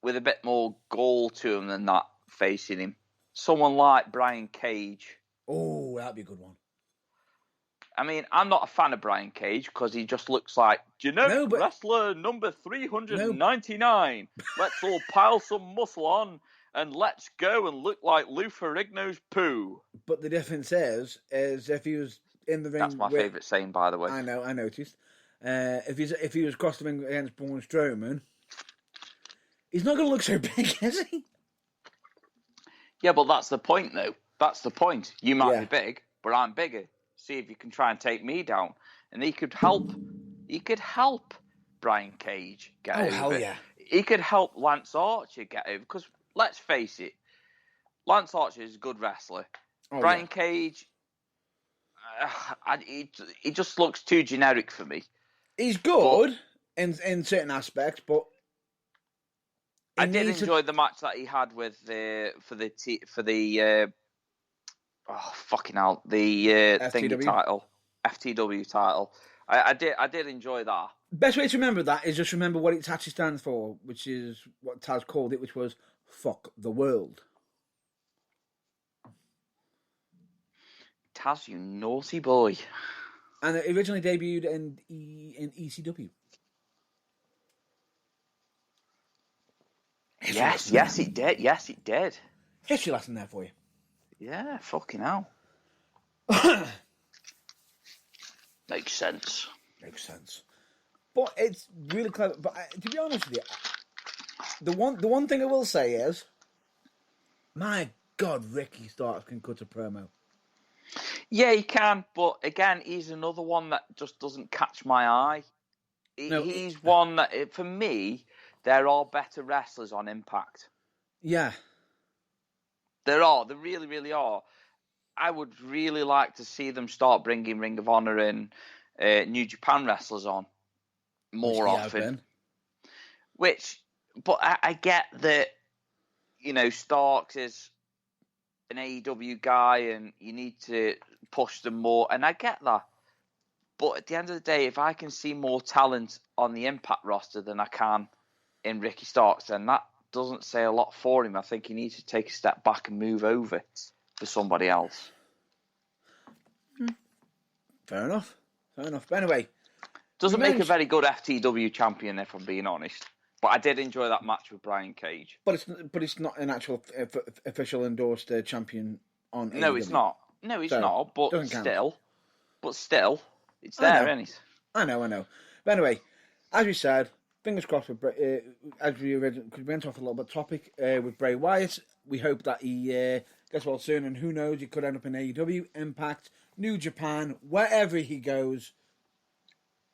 Speaker 2: with a bit more goal to him than that facing him. Someone like Brian Cage.
Speaker 1: Oh, that'd be a good one.
Speaker 2: I mean, I'm not a fan of Brian Cage because he just looks like generic wrestler number 399. Let's all pile some muscle on and let's go and look like Lou Ferrigno's poo.
Speaker 1: But the difference is if he was in the ring.
Speaker 2: That's my favourite saying, by the way.
Speaker 1: I know, I noticed. If he was across the ring against Braun Strowman, he's not going to look so big, is he?
Speaker 2: Yeah, but that's the point, though. That's the point. You might be big, but I'm bigger. See if you can try and take me down. And he could help. He could help Brian Cage get over. Oh, hell yeah. He could help Lance Archer get over. Because, let's face it, Lance Archer is a good wrestler. Oh, Brian Cage, he just looks too generic for me.
Speaker 1: He's good in certain aspects, but
Speaker 2: I did enjoy the match that he had with for the fucking hell, the thingy title, FTW title. I did enjoy that.
Speaker 1: Best way to remember that is just remember what it actually stands for, which is what Taz called it, which was "fuck the world."
Speaker 2: Taz, you naughty boy.
Speaker 1: And it originally debuted in ECW.
Speaker 2: Yes, it did. Yes, it did.
Speaker 1: History lesson there for you.
Speaker 2: Yeah, fucking hell. Makes sense.
Speaker 1: But it's really clever. But to be honest with you, the one thing I will say is, my God, Ricky Starks can cut a promo.
Speaker 2: Yeah, he can, but again, he's another one that just doesn't catch my eye. He's one that, for me, there are better wrestlers on Impact.
Speaker 1: Yeah.
Speaker 2: There are. There really, really are. I would really like to see them start bringing Ring of Honor and New Japan wrestlers on more often. But I get that, Starks is an AEW guy and you need to push them more, and I get that. But at the end of the day, if I can see more talent on the Impact roster than I can in Ricky Starks, then that doesn't say a lot for him. I think he needs to take a step back and move over for somebody else.
Speaker 1: Fair enough. But anyway,
Speaker 2: doesn't make a very good FTW champion, if I'm being honest. But I did enjoy that match with Brian Cage.
Speaker 1: But it's not an actual official endorsed champion on AEW.
Speaker 2: No, it's not. But still, it's there, isn't it?
Speaker 1: I know. But anyway, as we said, fingers crossed with Bray, as we went off a little bit topic with Bray Wyatt. We hope that he gets well soon, and who knows, he could end up in AEW, Impact, New Japan, wherever he goes.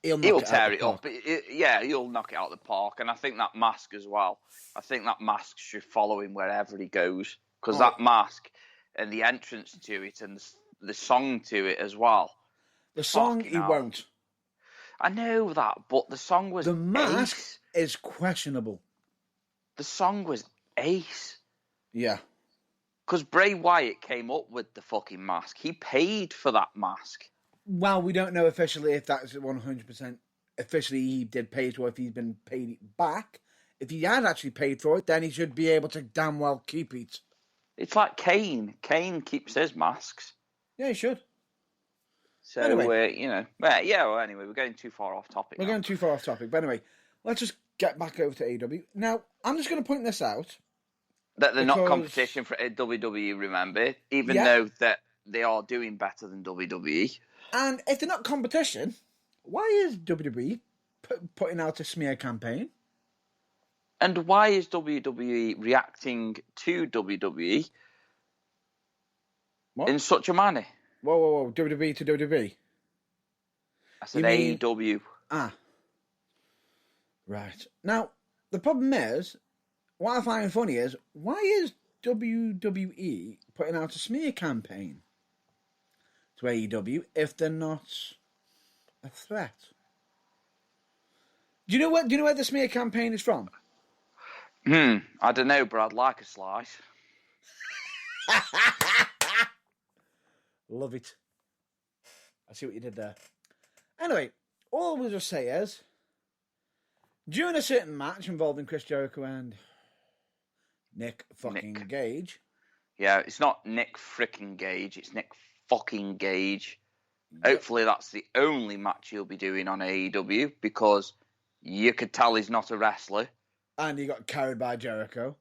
Speaker 2: He'll tear it up. He'll knock it out of the park. And I think that mask as well. I think that mask should follow him wherever he goes. Because that mask and the entrance to it and the song to it as well.
Speaker 1: The song he won't.
Speaker 2: I know that, but the song was
Speaker 1: The mask
Speaker 2: ace.
Speaker 1: Is questionable.
Speaker 2: The song was ace.
Speaker 1: Yeah.
Speaker 2: Because Bray Wyatt came up with the fucking mask. He paid for that mask.
Speaker 1: Well, we don't know officially if that's 100% officially he did pay for it, if he's been paid it back. If he had actually paid for it, then he should be able to damn well keep it.
Speaker 2: It's like Kane. Kane keeps his masks.
Speaker 1: Yeah, he should.
Speaker 2: So, anyway. Anyway, we're going too far off topic.
Speaker 1: Going too far off topic. But anyway, let's just get back over to AEW. Now, I'm just going to point this out.
Speaker 2: That they're not competition for WWE, remember? Even though that they are doing better than WWE.
Speaker 1: And if they're not competition, why is WWE putting out a smear campaign?
Speaker 2: And why is WWE reacting to WWE in such a manner?
Speaker 1: Whoa. WWE to WWE?
Speaker 2: I said AEW.
Speaker 1: Right. Now, the problem is, what I find funny is, why is WWE putting out a smear campaign to AEW if they're not a threat? Do you know where the smear campaign is from?
Speaker 2: I don't know, but I'd like a slice.
Speaker 1: Love it. I see what you did there. Anyway, all we'll just say is, during a certain match involving Chris Jericho and Nick Gage.
Speaker 2: Yeah, it's not Nick frickin' Gage, it's Nick fucking Gage. Hopefully that's the only match he'll be doing on AEW, because you could tell he's not a wrestler.
Speaker 1: And he got carried by Jericho.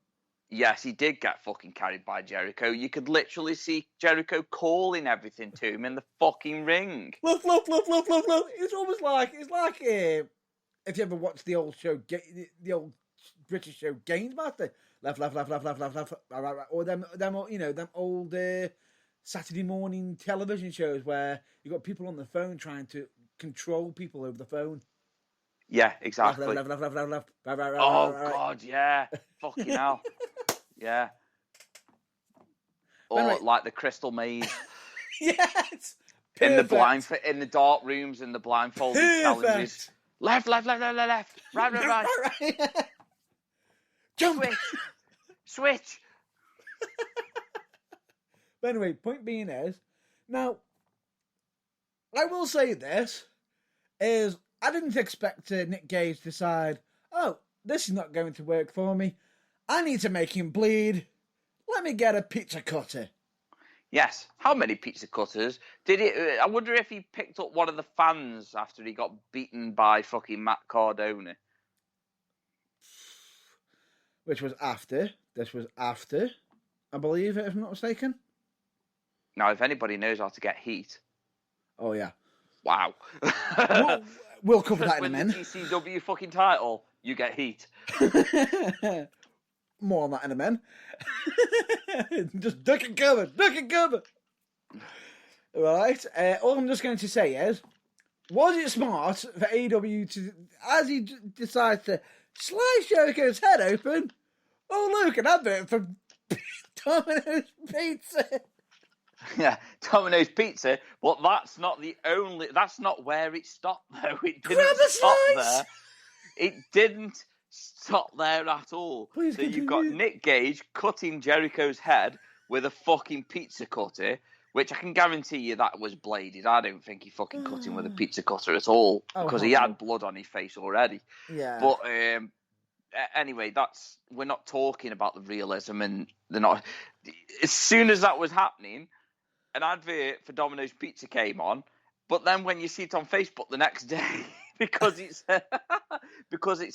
Speaker 2: Yes, he did get fucking carried by Jericho. You could literally see Jericho calling everything to him in the fucking ring.
Speaker 1: Look. It's almost like if you ever watched the old show, the old British show Games Master, left, right, or them old Saturday morning television shows where you got people on the phone trying to control people over the phone.
Speaker 2: Yeah, exactly.
Speaker 1: Left. Right.
Speaker 2: God, yeah. Fucking hell. Yeah. Or
Speaker 1: Anyway.
Speaker 2: like the Crystal Maze.
Speaker 1: Yes.
Speaker 2: In the dark rooms and the blindfolded challenges. Left. Right.
Speaker 1: Jump.
Speaker 2: Switch.
Speaker 1: But anyway, point being is, now, I will say this, is I didn't expect Nick Gage to decide, oh, this is not going to work for me. I need to make him bleed. Let me get a pizza cutter.
Speaker 2: Yes. How many pizza cutters did it? I wonder if he picked up one of the fans after he got beaten by fucking Matt Cardona.
Speaker 1: Which was after. This was after, I believe, if I'm not mistaken.
Speaker 2: Now, if anybody knows how to get heat.
Speaker 1: Oh, yeah.
Speaker 2: Wow.
Speaker 1: We'll cover that in a minute.
Speaker 2: When the ECW fucking title, you get heat.
Speaker 1: More on that in a minute. Just duck and cover. Right. All I'm just going to say is, was it smart for AEW to, as he decides to slice Jericho's head open, oh look, an advert for Domino's Pizza.
Speaker 2: Yeah, Domino's Pizza, but that's not where it stopped though. It didn't
Speaker 1: Grab a
Speaker 2: stop
Speaker 1: slice!
Speaker 2: there. It didn't stop there at all.
Speaker 1: Please
Speaker 2: so
Speaker 1: continue.
Speaker 2: You've got Nick Gage cutting Jericho's head with a fucking pizza cutter, which I can guarantee you that was bladed. I don't think he fucking cut him with a pizza cutter at all, because he had blood on his face already.
Speaker 1: Yeah.
Speaker 2: But anyway, we're not talking about the realism, and they're not. As soon as that was happening, an advert for Domino's Pizza came on, but then when you see it on Facebook the next day, because it's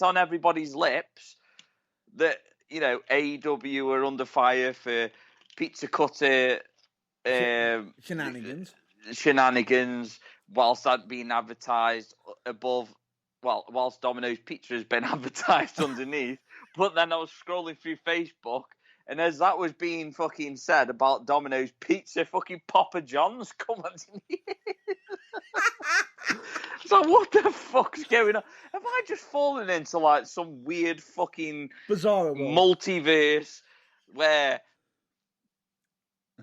Speaker 2: on everybody's lips that AEW are under fire for pizza cutter
Speaker 1: shenanigans,
Speaker 2: whilst that being advertised above. Well, whilst Domino's Pizza has been advertised underneath, but then I was scrolling through Facebook, and as that was being fucking said about Domino's Pizza, fucking Papa John's come underneath. So what the fuck's going on? Have I just fallen into like some weird fucking
Speaker 1: bizarre
Speaker 2: multiverse where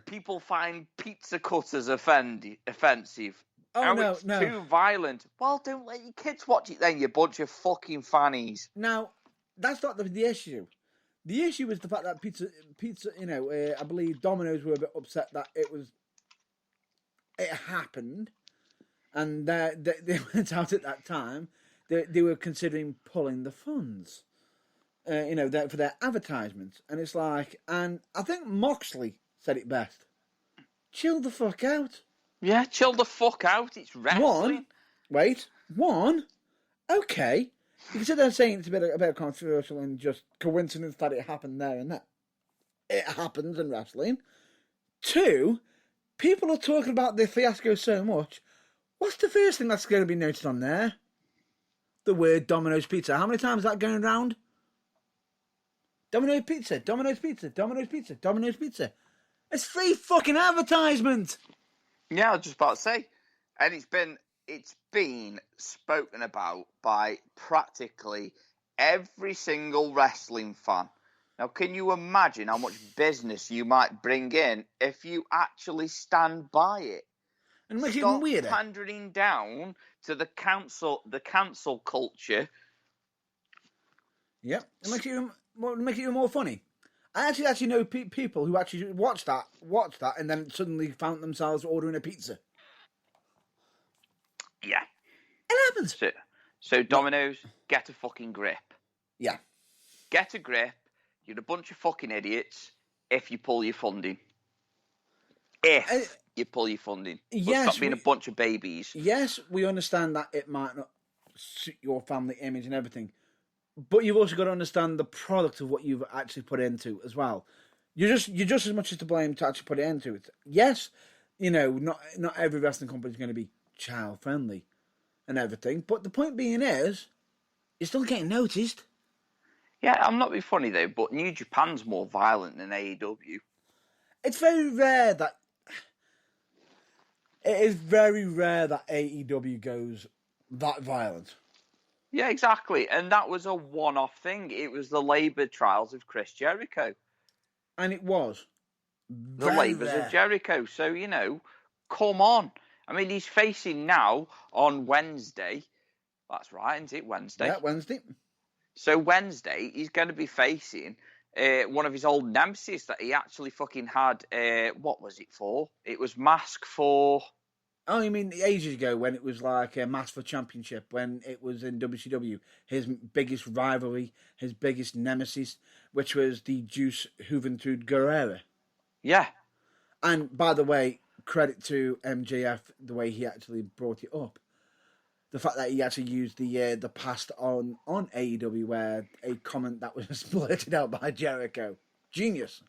Speaker 2: people find pizza cutters offensive?
Speaker 1: Oh,
Speaker 2: it's too violent. Well, don't let your kids watch it then, you bunch of fucking fannies.
Speaker 1: Now, that's not the issue. The issue is the fact that pizza. I believe Domino's were a bit upset that it happened, and they went out at that time. They were considering pulling the funds, for their advertisements, and it's like, and I think Moxley said it best: "Chill the fuck out."
Speaker 2: Yeah, chill the fuck out. It's wrestling.
Speaker 1: One. Okay. You can sit there and saying it's a bit controversial and just coincidence that it happened there and that. It happens in wrestling. 2, people are talking about the fiasco so much. What's the first thing that's going to be noted on there? The word Domino's Pizza. How many times is that going around? Domino's Pizza. It's free fucking advertisement.
Speaker 2: Yeah, I was just about to say. And it's been spoken about by practically every single wrestling fan. Now, can you imagine how much business you might bring in if you actually stand by it?
Speaker 1: And it makes it even weirder.
Speaker 2: Pandering down to the cancel culture.
Speaker 1: Yep, it makes it even more funny. I actually know people who actually watched that, and then suddenly found themselves ordering a pizza.
Speaker 2: Yeah.
Speaker 1: It happens.
Speaker 2: So Domino's, get a fucking grip.
Speaker 1: Yeah.
Speaker 2: Get a grip. You're a bunch of fucking idiots if you pull your funding. If you pull your funding. But
Speaker 1: yes,
Speaker 2: stop being a bunch of babies.
Speaker 1: Yes, we understand that it might not suit your family image and everything, but you've also got to understand the product of what you've actually put into as well. You're just as much as to blame to actually put it into it. Yes, not every wrestling company is going to be child friendly and everything, but the point being is, you're still getting noticed.
Speaker 2: Yeah, I'm not being funny though, but New Japan's more violent than AEW.
Speaker 1: It's very rare that AEW goes that violent.
Speaker 2: Yeah, exactly. And that was a one-off thing. It was the labour trials of Chris Jericho.
Speaker 1: And it was.
Speaker 2: The labours of Jericho. So, come on. I mean, he's facing now on Wednesday. That's right, isn't it? Wednesday.
Speaker 1: Yeah, Wednesday.
Speaker 2: So Wednesday, he's going to be facing one of his old nemesis that he actually fucking had. What was it for? It was Mask for...
Speaker 1: Oh, you mean ages ago when it was like a Mask for Championship, when it was in WCW, his biggest rivalry, his biggest nemesis, which was the Juice Juventud Guerrera.
Speaker 2: Yeah.
Speaker 1: And by the way, credit to MJF, the way he actually brought it up. The fact that he actually used the past on AEW, where a comment that was blurted out by Jericho. Genius.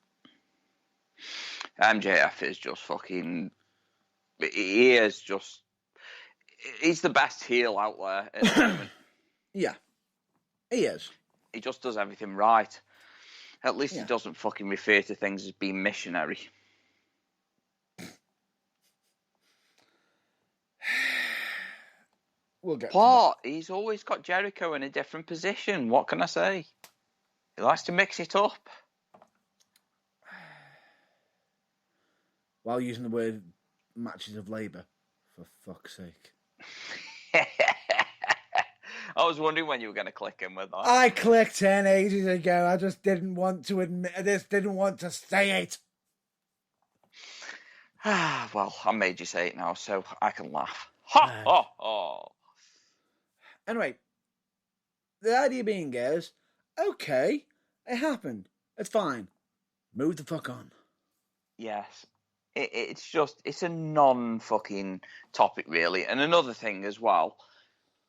Speaker 2: MJF is just fucking... He is just... He's the best heel out there at the moment.
Speaker 1: Yeah. He is.
Speaker 2: He just does everything right. At least he doesn't fucking refer to things as being missionary.
Speaker 1: We'll get
Speaker 2: What? He's always got Jericho in a different position. What can I say? He likes to mix it up.
Speaker 1: While using the word matches of labour, for fuck's sake.
Speaker 2: I was wondering when you were going to click in with that.
Speaker 1: I clicked 10 ages ago. I just didn't want to admit. I just didn't want to say it.
Speaker 2: Well, I made you say it now, so I can laugh. Ha ha ha.
Speaker 1: Anyway, the idea being is, okay, it happened. It's fine. Move the fuck on.
Speaker 2: Yes. It's a non-fucking topic, really. And another thing as well,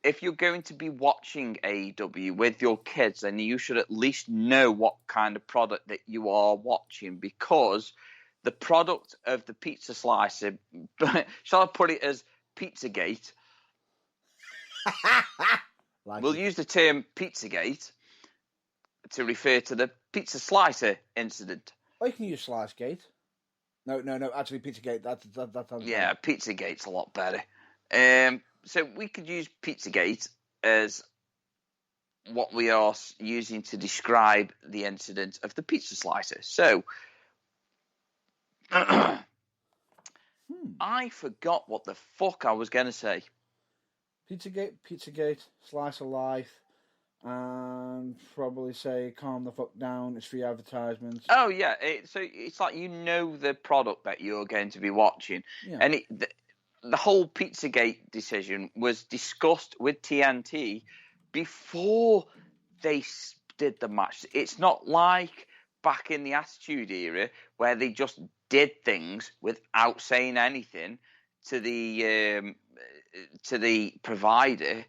Speaker 2: if you're going to be watching AEW with your kids, then you should at least know what kind of product that you are watching, because the product of the pizza slicer, shall I put it as Pizzagate? We'll use the term Pizzagate to refer to the pizza slicer incident.
Speaker 1: Or you can use Slicegate. No. Actually, Pizzagate. That
Speaker 2: yeah, Pizzagate's a lot better. So we could use Pizzagate as what we are using to describe the incident of the pizza slicer. So I forgot what the fuck I was going to say.
Speaker 1: Pizzagate, Slice of Life, and probably say calm the fuck down. It's free advertisements.
Speaker 2: Oh yeah, so it's like the product that you're going to be watching, and the whole Pizzagate decision was discussed with TNT before they did the match. It's not like back in the Attitude Era where they just did things without saying anything to the provider.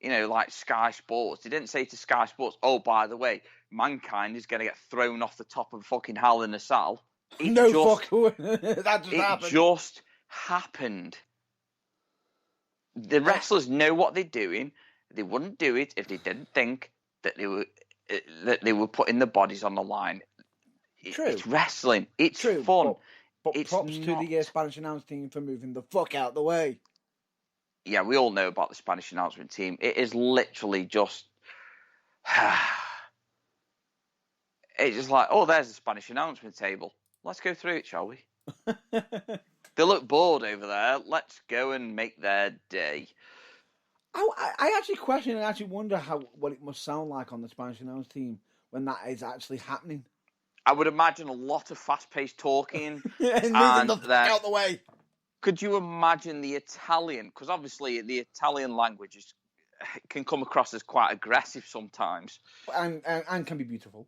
Speaker 2: Like Sky Sports. They didn't say to Sky Sports, oh, by the way, Mankind is going to get thrown off the top of fucking Hell in a Cell.
Speaker 1: That just happened.
Speaker 2: It just happened. The wrestlers know what they're doing. They wouldn't do it if they didn't think that they were putting the bodies on the line.
Speaker 1: True.
Speaker 2: It's wrestling. It's
Speaker 1: true,
Speaker 2: fun.
Speaker 1: But props to the Spanish announce team for moving the fuck out the way.
Speaker 2: Yeah, we all know about the Spanish announcement team. It is literally just... It's just like, oh, there's the Spanish announcement table. Let's go through it, shall we? They look bored over there. Let's go and make their day.
Speaker 1: I actually question and actually wonder what it must sound like on the Spanish announce team when that is actually happening.
Speaker 2: I would imagine a lot of fast-paced talking.
Speaker 1: and moving the fuck out the way.
Speaker 2: Could you imagine the Italian? Because obviously the Italian language can come across as quite aggressive sometimes.
Speaker 1: And can be beautiful.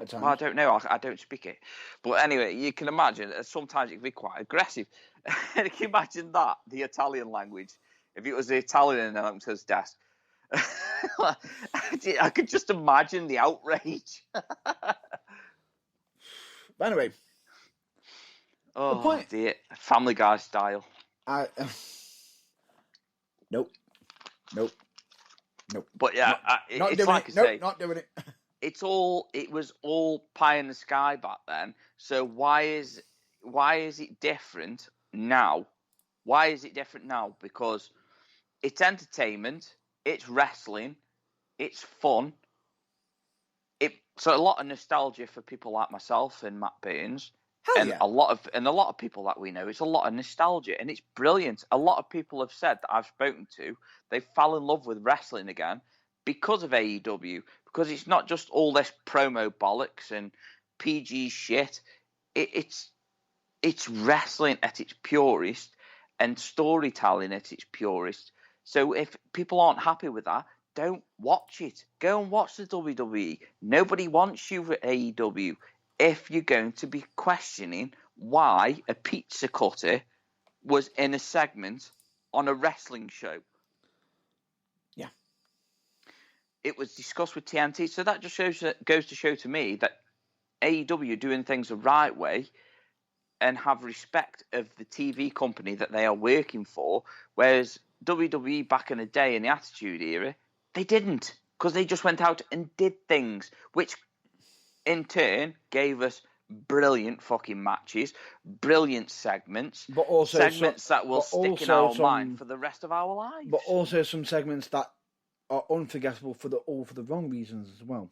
Speaker 1: at times.
Speaker 2: Well, I don't know. I don't speak it. But anyway, you can imagine sometimes it can be quite aggressive. Can you imagine that, the Italian language? If it was the Italian and I his desk. I could just imagine the outrage.
Speaker 1: But anyway.
Speaker 2: Oh,
Speaker 1: point...
Speaker 2: dear. Family Guy style.
Speaker 1: Nope.
Speaker 2: But yeah, it's like I say.
Speaker 1: Not doing it.
Speaker 2: It was all pie in the sky back then. So why is it different now? Why is it different now? Because it's entertainment, it's wrestling, it's fun. So a lot of nostalgia for people like myself and Matt Burns.
Speaker 1: Hell
Speaker 2: and
Speaker 1: yeah.
Speaker 2: a lot of people that we know, it's a lot of nostalgia, and it's brilliant. A lot of people have said that I've spoken to, they fell in love with wrestling again because of AEW, because it's not just all this promo bollocks and PG shit. It's wrestling at its purest and storytelling at its purest. So if people aren't happy with that, don't watch it. Go and watch the WWE. Nobody wants you at AEW. If you're going to be questioning why a pizza cutter was in a segment on a wrestling show.
Speaker 1: Yeah.
Speaker 2: It was discussed with TNT, so that just goes to show to me that AEW are doing things the right way and have respect of the TV company that they are working for, whereas WWE back in the day in the Attitude Era, they didn't, because they just went out and did things, which in turn gave us brilliant fucking matches, brilliant segments,
Speaker 1: but also
Speaker 2: segments that will stick in our mind for the rest of our lives.
Speaker 1: But also some segments that are unforgettable for the wrong reasons as well.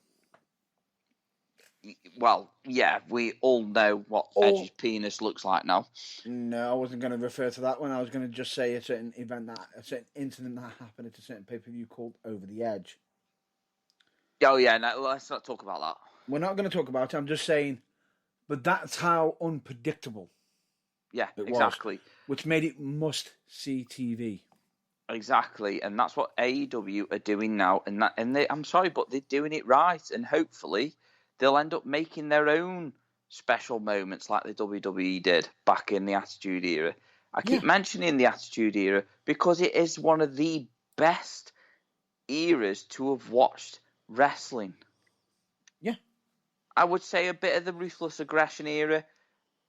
Speaker 2: Well, yeah, we all know what Edge's penis looks like now.
Speaker 1: No, I wasn't going to refer to that one. I was going to just say a certain incident that happened at a certain pay-per-view called Over the Edge.
Speaker 2: Oh yeah, no, let's not talk about that.
Speaker 1: We're not going to talk about it. I'm just saying, but that's how unpredictable.
Speaker 2: Yeah, exactly.
Speaker 1: Which made it must-see TV.
Speaker 2: Exactly, and that's what AEW are doing now. I'm sorry, but they're doing it right, and hopefully they'll end up making their own special moments like the WWE did back in the Attitude Era. I keep mentioning the Attitude Era because it is one of the best eras to have watched wrestling.
Speaker 1: Yeah.
Speaker 2: I would say a bit of the Ruthless Aggression era,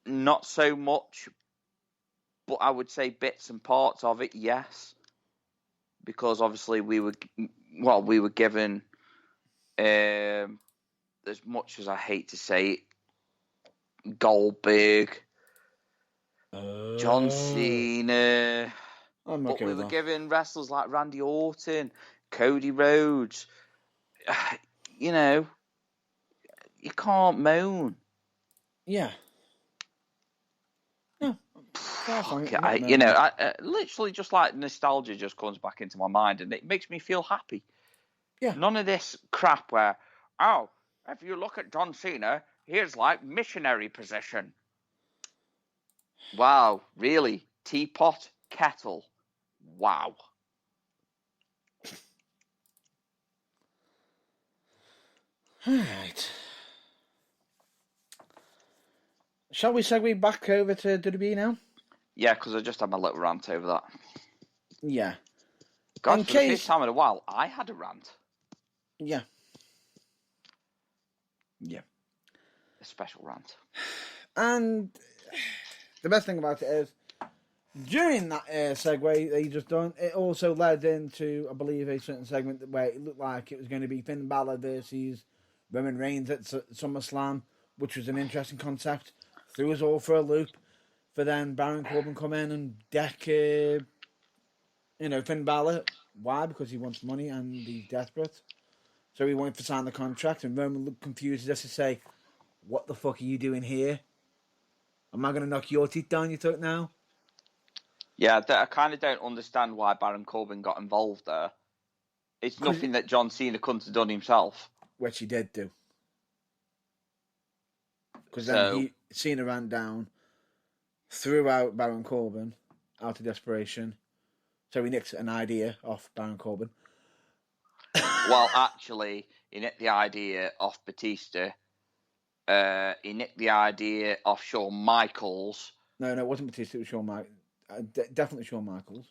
Speaker 2: not so much, but I would say bits and parts of it, yes. Because obviously we were given, as much as I hate to say it, Goldberg, John Cena, but we were given wrestlers like Randy Orton, Cody Rhodes. You know, you can't moan.
Speaker 1: Yeah. No.
Speaker 2: Literally just like nostalgia just comes back into my mind and it makes me feel happy.
Speaker 1: Yeah.
Speaker 2: None of this crap where, if you look at John Cena, here's like missionary position. Wow, really? Teapot, kettle. Wow.
Speaker 1: All right. Shall we segue back over to WWE now?
Speaker 2: Yeah, because I just had my little rant over that.
Speaker 1: Yeah.
Speaker 2: God, for the first time in a while, I had a rant.
Speaker 1: Yeah. Yeah.
Speaker 2: A special rant.
Speaker 1: And the best thing about it is, during that segue that you just done, it also led into, I believe, a certain segment where it looked like it was going to be Finn Balor versus Roman Reigns at SummerSlam, which was an interesting concept. Threw us all for a loop. For then Baron Corbin come in and deck, Finn Balor. Why? Because he wants money and he's desperate. So he wanted to sign the contract, and Roman looked confused as to say, "What the fuck are you doing here? Am I going to knock your teeth down your throat now?"
Speaker 2: Yeah, I kind of don't understand why Baron Corbin got involved there. It's nothing that John Cena couldn't have done himself.
Speaker 1: Which he did do. Because then Cena ran down, threw out Baron Corbin out of desperation. So he nicked an idea off Baron Corbin.
Speaker 2: Well, actually, he nicked the idea off Batista he nicked the idea off Shawn Michaels.
Speaker 1: No, it wasn't Batista. It was Shawn Michaels. Definitely Shawn Michaels.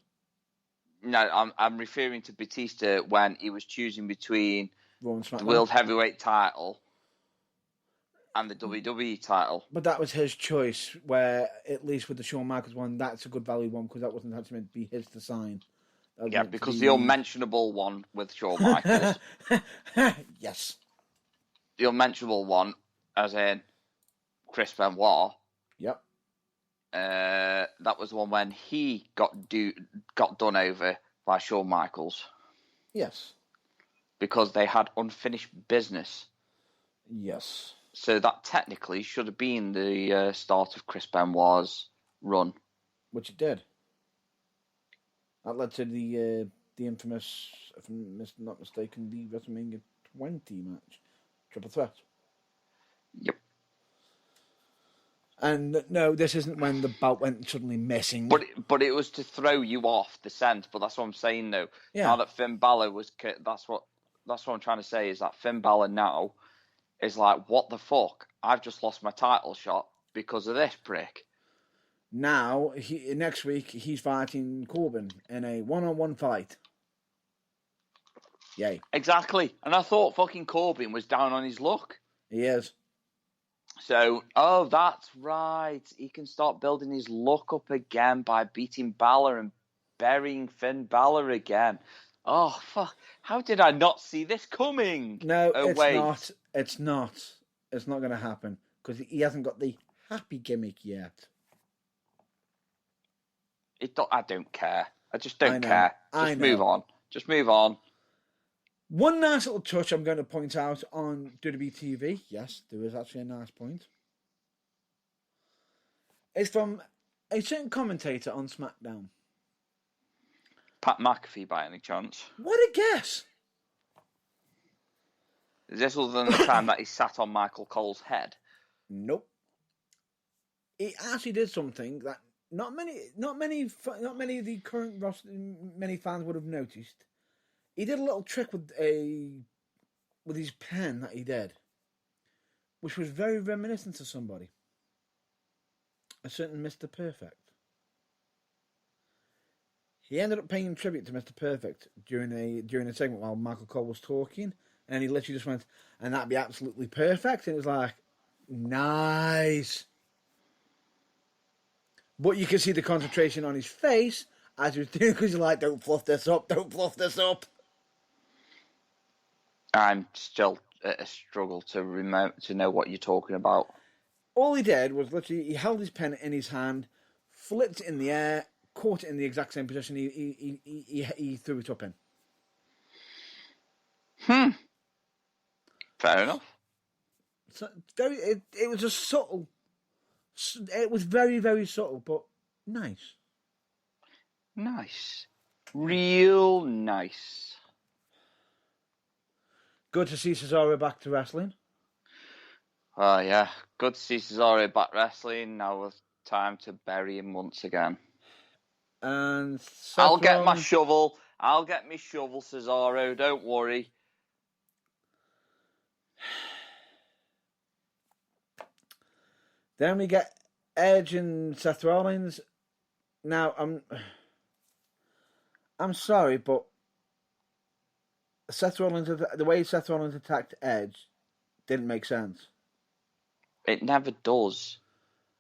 Speaker 2: No, I'm referring to Batista when he was choosing between the
Speaker 1: SmackDown.
Speaker 2: World Heavyweight title and the WWE title.
Speaker 1: But that was his choice, where at least with the Shawn Michaels one, that's a good value one because that wasn't actually meant to be his to sign.
Speaker 2: Yeah, because the unmentionable one with Shawn Michaels.
Speaker 1: Yes.
Speaker 2: The unmentionable one, as in Chris Benoit.
Speaker 1: Yep.
Speaker 2: That was the one when he got done over by Shawn Michaels.
Speaker 1: Yes.
Speaker 2: Because they had unfinished business.
Speaker 1: Yes.
Speaker 2: So that technically should have been the start of Chris Benoit's run.
Speaker 1: Which it did. That led to the infamous, if I'm not mistaken, the WrestleMania 20 match. Triple Threat.
Speaker 2: Yep.
Speaker 1: And no, this isn't when the belt went suddenly missing.
Speaker 2: But it was to throw you off the scent. But that's what I'm saying, though. Yeah. Now that Finn Balor was... That's what I'm trying to say, is that Finn Balor now is like, what the fuck? I've just lost my title shot because of this prick.
Speaker 1: Now, next week, he's fighting Corbin in a one-on-one fight. Yay.
Speaker 2: Exactly. And I thought fucking Corbin was down on his luck.
Speaker 1: He is.
Speaker 2: So, that's right. He can start building his luck up again by beating Balor and burying Finn Balor again. Oh, fuck. How did I not see this coming?
Speaker 1: No, it's not. It's not going to happen because he hasn't got the happy gimmick yet.
Speaker 2: I don't care. I just don't care. Just move on.
Speaker 1: One nice little touch I'm going to point out on WWE TV. Yes, there is actually a nice point. It's from a certain commentator on SmackDown.
Speaker 2: Pat McAfee, by any chance?
Speaker 1: What a guess!
Speaker 2: Is this other than the time that he sat on Michael Cole's head?
Speaker 1: Nope. He actually did something that not many of the current roster, many fans would have noticed. He did a little trick with his pen that he did, which was very reminiscent of somebody. A certain Mr. Perfect. He ended up paying tribute to Mr. Perfect during a segment while Michael Cole was talking, and he literally just went, "And that'd be absolutely perfect." And it was like, nice. But you can see the concentration on his face as he was doing, because he's like, "Don't fluff this up, don't fluff this up."
Speaker 2: I'm still at a struggle to know what you're talking about.
Speaker 1: All he did was literally, he held his pen in his hand, flipped it in the air, caught it in the exact same position he threw it up in.
Speaker 2: Fair enough.
Speaker 1: So it was a subtle. It was very, very subtle, but nice.
Speaker 2: Nice. Real nice.
Speaker 1: Good to see Cesaro back to wrestling.
Speaker 2: Oh, yeah. Good to see Cesaro back wrestling. Now it's time to bury him once again.
Speaker 1: And
Speaker 2: I'll get my shovel, Cesaro. Don't worry.
Speaker 1: Then we get Edge and Seth Rollins. Now, I'm sorry, but the way Seth Rollins attacked Edge didn't make sense.
Speaker 2: It never does.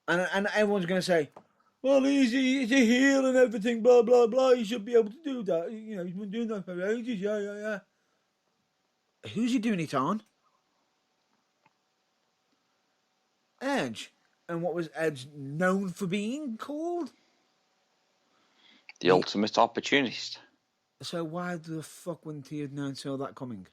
Speaker 1: And everyone's going to say, "Well, he's a heel and everything, blah, blah, blah. He should be able to do that. You know, he's been doing that for ages, yeah. Who's he doing it on? Edge. And what was Edge known for being called?
Speaker 2: The ultimate opportunist.
Speaker 1: So why the fuck wouldn't he have known saw that coming?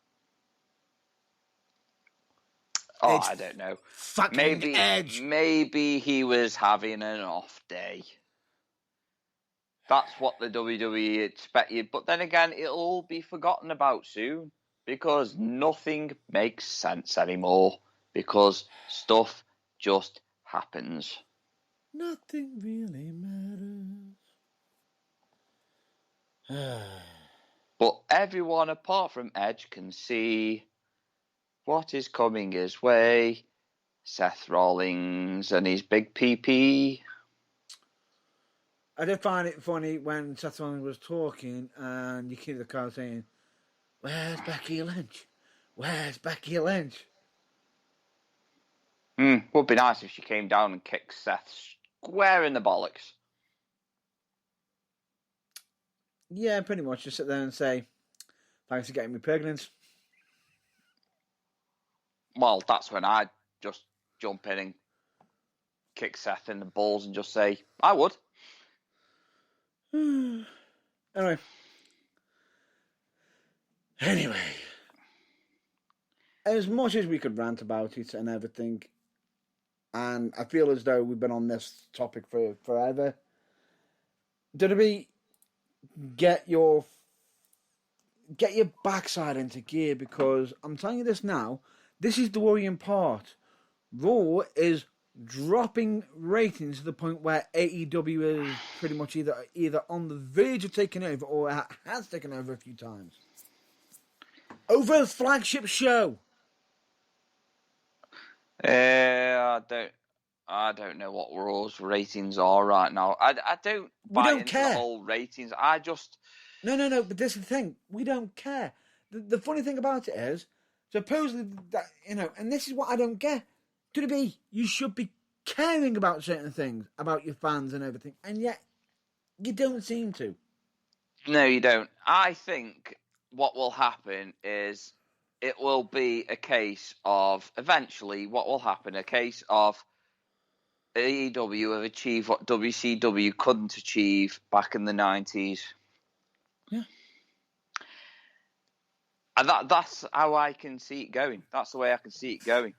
Speaker 2: Oh, Edge, I don't know.
Speaker 1: Fucking Edge.
Speaker 2: Maybe he was having an off day. That's what the WWE expected. But then again, it'll all be forgotten about soon. Because nothing makes sense anymore. Because stuff just happens.
Speaker 1: Nothing really matters.
Speaker 2: But everyone apart from Edge can see what is coming his way. Seth Rollins and his big PP.
Speaker 1: I did find it funny when Seth Rollins was talking and you hear the crowd saying, "Where's Becky Lynch? Where's Becky Lynch?"
Speaker 2: Would be nice if she came down and kicked Seth square in the bollocks.
Speaker 1: Yeah, pretty much. Just sit there and say, "Thanks for getting me pregnant."
Speaker 2: Well, that's when I'd just jump in and kick Seth in the balls and just say, I would.
Speaker 1: Anyway, as much as we could rant about it and everything, and I feel as though we've been on this topic for forever, WWE, get your backside into gear, because I'm telling you this now, this is the worrying part. Raw is dropping ratings to the point where AEW is pretty much either on the verge of taking over or has taken over a few times. Over a flagship show.
Speaker 2: I don't know what Raw's ratings are right now. I don't buy into the whole ratings. I just...
Speaker 1: No, but this is the thing. We don't care. The funny thing about it is, supposedly, that, and this is what I don't get. WWE, you should be caring about certain things, about your fans and everything, and yet you don't seem to.
Speaker 2: No, you don't. I think what will happen is it will be a case of, eventually, what will happen, a case of AEW have achieved what WCW couldn't achieve back in the 90s.
Speaker 1: Yeah.
Speaker 2: And that's how I can see it going. That's the way I can see it going.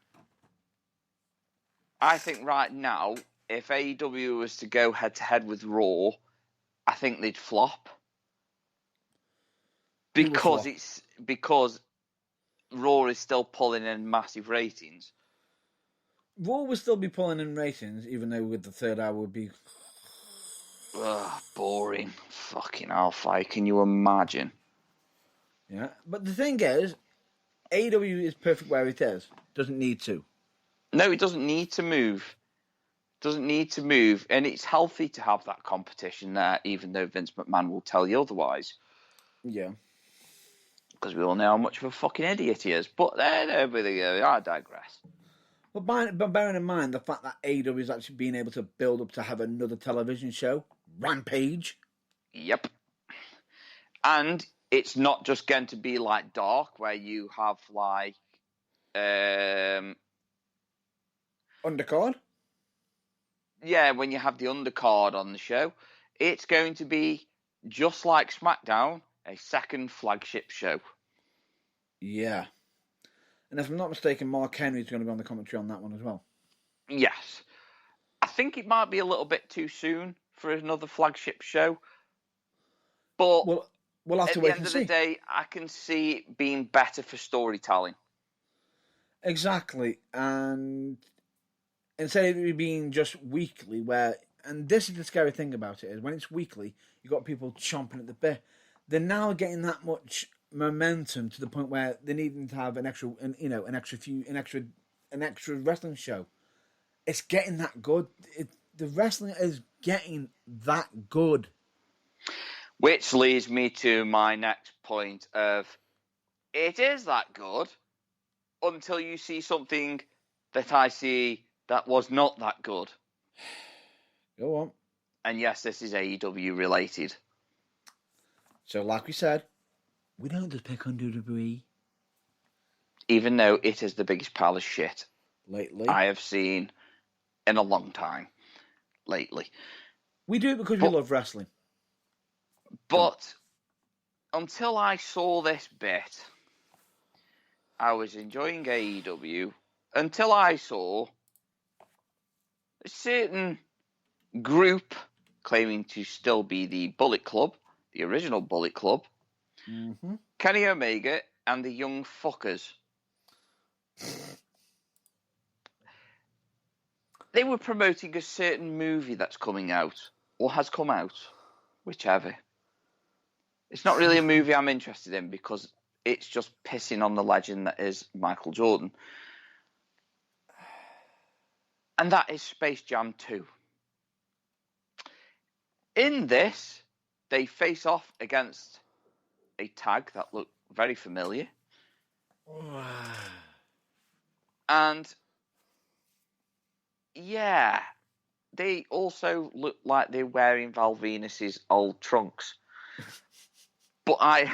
Speaker 2: I think right now, if AEW was to go head-to-head with Raw, I think they'd flop. Because Raw is still pulling in massive ratings.
Speaker 1: Raw will still be pulling in ratings, even though with the third hour would be...
Speaker 2: boring. Fucking hellfire. Can you imagine?
Speaker 1: Yeah, but the thing is, AEW is perfect where it is. Doesn't need to.
Speaker 2: No, it doesn't need to move. Doesn't need to move. And it's healthy to have that competition there, even though Vince McMahon will tell you otherwise.
Speaker 1: Yeah.
Speaker 2: Because we all know how much of a fucking idiot he is. But I digress.
Speaker 1: But bearing in mind the fact that AEW is actually being able to build up to have another television show, Rampage.
Speaker 2: Yep. And it's not just going to be like Dark, where you have like...
Speaker 1: Undercard?
Speaker 2: Yeah, when you have the undercard on the show. It's going to be, just like SmackDown, a second flagship show.
Speaker 1: Yeah. And if I'm not mistaken, Mark Henry's going to be on the commentary on that one as well.
Speaker 2: Yes. I think it might be a little bit too soon for another flagship show. But
Speaker 1: we'll have to wait and see.
Speaker 2: At the end of the day, I can see it being better for storytelling.
Speaker 1: Exactly. And instead of it being just weekly, and this is the scary thing about it, is when it's weekly, you've got people chomping at the bit. They're now getting that much momentum to the point where they need to have an extra wrestling show. It's getting that good. The wrestling is getting that good.
Speaker 2: Which leads me to my next point of, it is that good until you see something that I see that was not that good.
Speaker 1: Go on.
Speaker 2: And yes, this is AEW related.
Speaker 1: So like we said, we don't just pick on WWE.
Speaker 2: Even though it is the biggest pile of shit
Speaker 1: lately
Speaker 2: I have seen in a long time lately.
Speaker 1: We do it because we love wrestling.
Speaker 2: But until I saw this bit, I was enjoying AEW until I saw a certain group claiming to still be the Bullet Club, the original Bullet Club, Kenny Omega and the Young Fuckers. They were promoting a certain movie that's coming out, or has come out, whichever. It's not really a movie I'm interested in because it's just pissing on the legend that is Michael Jordan. And that is Space Jam 2. In this, they face off against a tag that looked very familiar. And yeah, they also look like they're wearing Val Venus's old trunks. But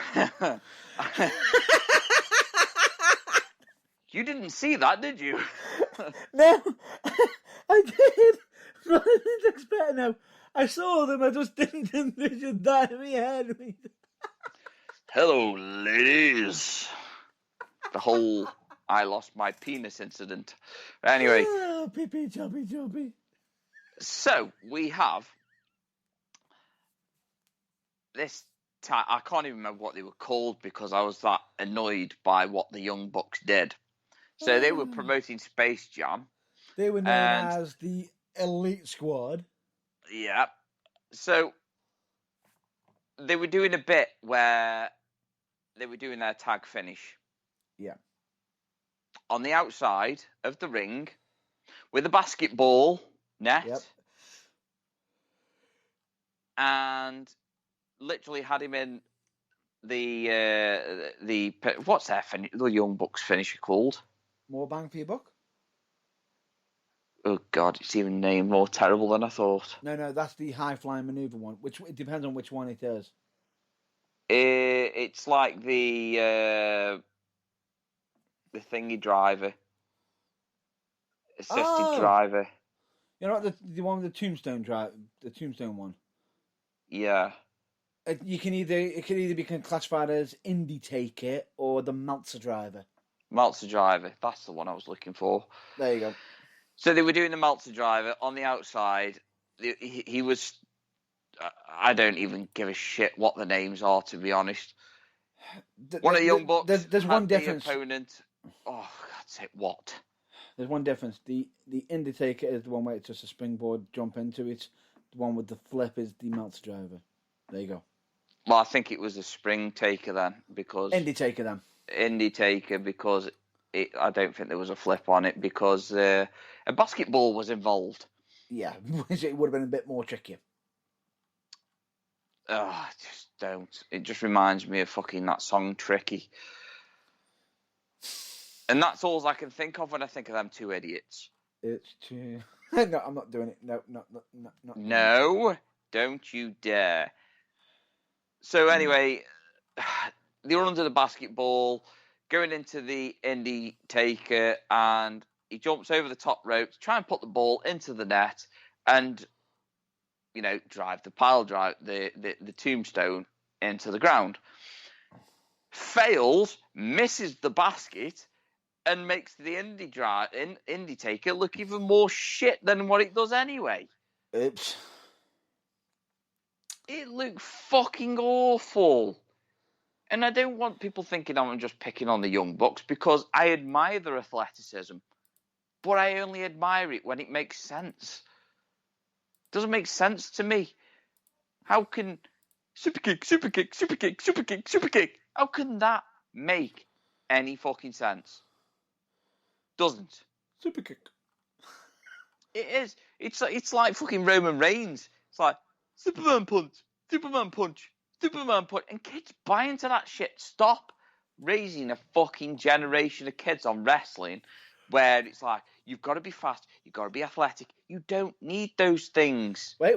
Speaker 2: you didn't see that, did you?
Speaker 1: No, I did. But I didn't expect. No, I saw them. I just didn't envision that in my head.
Speaker 2: Hello, ladies. The whole I lost my penis incident. Anyway.
Speaker 1: Oh, pee choppy.
Speaker 2: So, we have this I can't even remember what they were called because I was that annoyed by what the Young Bucks did. So they were promoting Space Jam.
Speaker 1: They were known as the Elite Squad.
Speaker 2: Yeah. So they were doing a bit where they were doing their tag finish.
Speaker 1: Yeah.
Speaker 2: On the outside of the ring with a basketball net.
Speaker 1: Yep.
Speaker 2: And literally had him in the what's their the Young Bucks finisher called?
Speaker 1: More bang for your buck?
Speaker 2: Oh God, it's even named more terrible than I thought.
Speaker 1: No, that's the high flying maneuver one. Which it depends on which one it is.
Speaker 2: It's like the thingy driver, assisted driver.
Speaker 1: You know the one with the tombstone drive, the tombstone one.
Speaker 2: Yeah.
Speaker 1: It can either be classified as Indie Taker or the Meltzer driver.
Speaker 2: Meltzer driver, that's the one I was looking for.
Speaker 1: There you go.
Speaker 2: So they were doing the Meltzer driver on the outside. He was. I don't even give a shit what the names are, to be honest. One of the Young Bucks.
Speaker 1: There's one difference.
Speaker 2: The opponent. Oh, God's sake, what?
Speaker 1: There's one difference. The Indie Taker is the one where it's just a springboard jump into it. The one with the flip is the Meltzer driver. There you go.
Speaker 2: Well, I think it was a spring taker then, because
Speaker 1: Indie Taker then.
Speaker 2: Indie Taker, because I don't think there was a flip on it, because a basketball was involved.
Speaker 1: Yeah, it would have been a bit more tricky.
Speaker 2: Oh, just don't. It just reminds me of fucking that song Tricky. And that's all I can think of when I think of them two idiots.
Speaker 1: It's true. No, I'm not doing it. No.
Speaker 2: No, don't you dare. So anyway, they were under the basketball, going into the Indie Taker, and he jumps over the top rope to try and put the ball into the net and, drive the tombstone into the ground. Fails, misses the basket, and makes the Indie Taker look even more shit than what it does anyway.
Speaker 1: Oops.
Speaker 2: It looked fucking awful. And I don't want people thinking I'm just picking on the Young Bucks, because I admire their athleticism. But I only admire it when it makes sense. It doesn't make sense to me. How can super kick, how can that make any fucking sense? Doesn't.
Speaker 1: Super kick.
Speaker 2: It is. It's like fucking Roman Reigns. It's like Superman punch. And kids buy into that shit. Stop raising a fucking generation of kids on wrestling where it's like, you've got to be fast, you've got to be athletic. You don't need those things.
Speaker 1: Wait.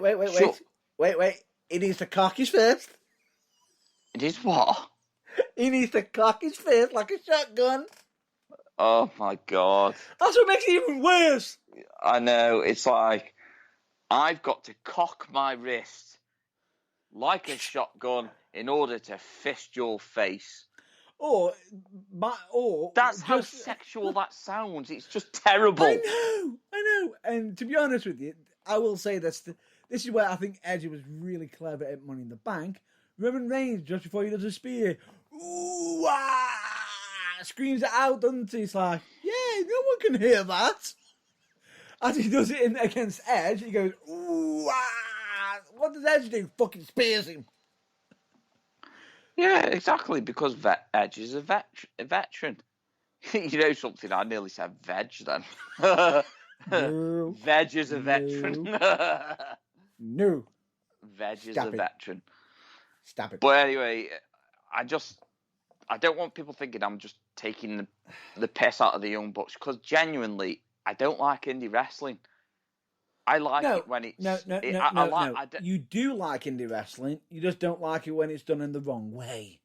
Speaker 1: He needs to cock his fist.
Speaker 2: It is what?
Speaker 1: He needs to cock his fist like a shotgun.
Speaker 2: Oh my God.
Speaker 1: That's what makes it even worse.
Speaker 2: I know. It's like, I've got to cock my wrist like a shotgun in order to fist your face.
Speaker 1: Or
Speaker 2: that's how sexual that sounds. It's just terrible.
Speaker 1: I know. And to be honest with you, I will say this. This is where I think Edge was really clever at Money in the Bank. Roman Reigns, just before he does a spear, ooh, screams it out, doesn't he? It's like, yeah, no one can hear that. As he does it against Edge, he goes, ooh, what does Edge do? Fucking spears him.
Speaker 2: Yeah, exactly, because Edge is a veteran. You know something? I nearly said veg then.
Speaker 1: No.
Speaker 2: Veg is a veteran.
Speaker 1: No.
Speaker 2: Veg is
Speaker 1: Stop
Speaker 2: a
Speaker 1: it.
Speaker 2: veteran.
Speaker 1: Stop it.
Speaker 2: But anyway, I don't want people thinking I'm just taking the piss out of the Young Bucks, because genuinely, I don't like indie wrestling. I like it when it's...
Speaker 1: No. You do like indie wrestling. You just don't like it when it's done in the wrong way.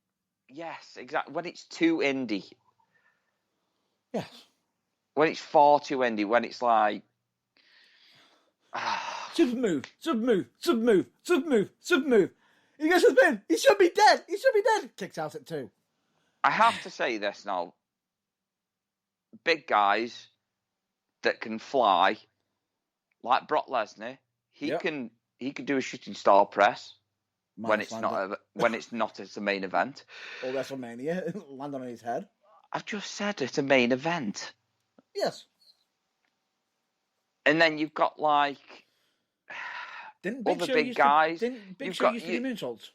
Speaker 2: Yes, exactly. When it's too indie.
Speaker 1: Yes.
Speaker 2: When it's far too indie. When it's like...
Speaker 1: Super move. He gets a spin. He should be dead. Kicks out at 2.
Speaker 2: I have to say this now. Big guys that can fly, like Brock Lesnar, he can do a shooting star press when it's not as a main event.
Speaker 1: Or WrestleMania, land on his head.
Speaker 2: I've just said it's a main event.
Speaker 1: Yes.
Speaker 2: And then you've got like other big guys.
Speaker 1: Didn't Big Show used to do moonsaults?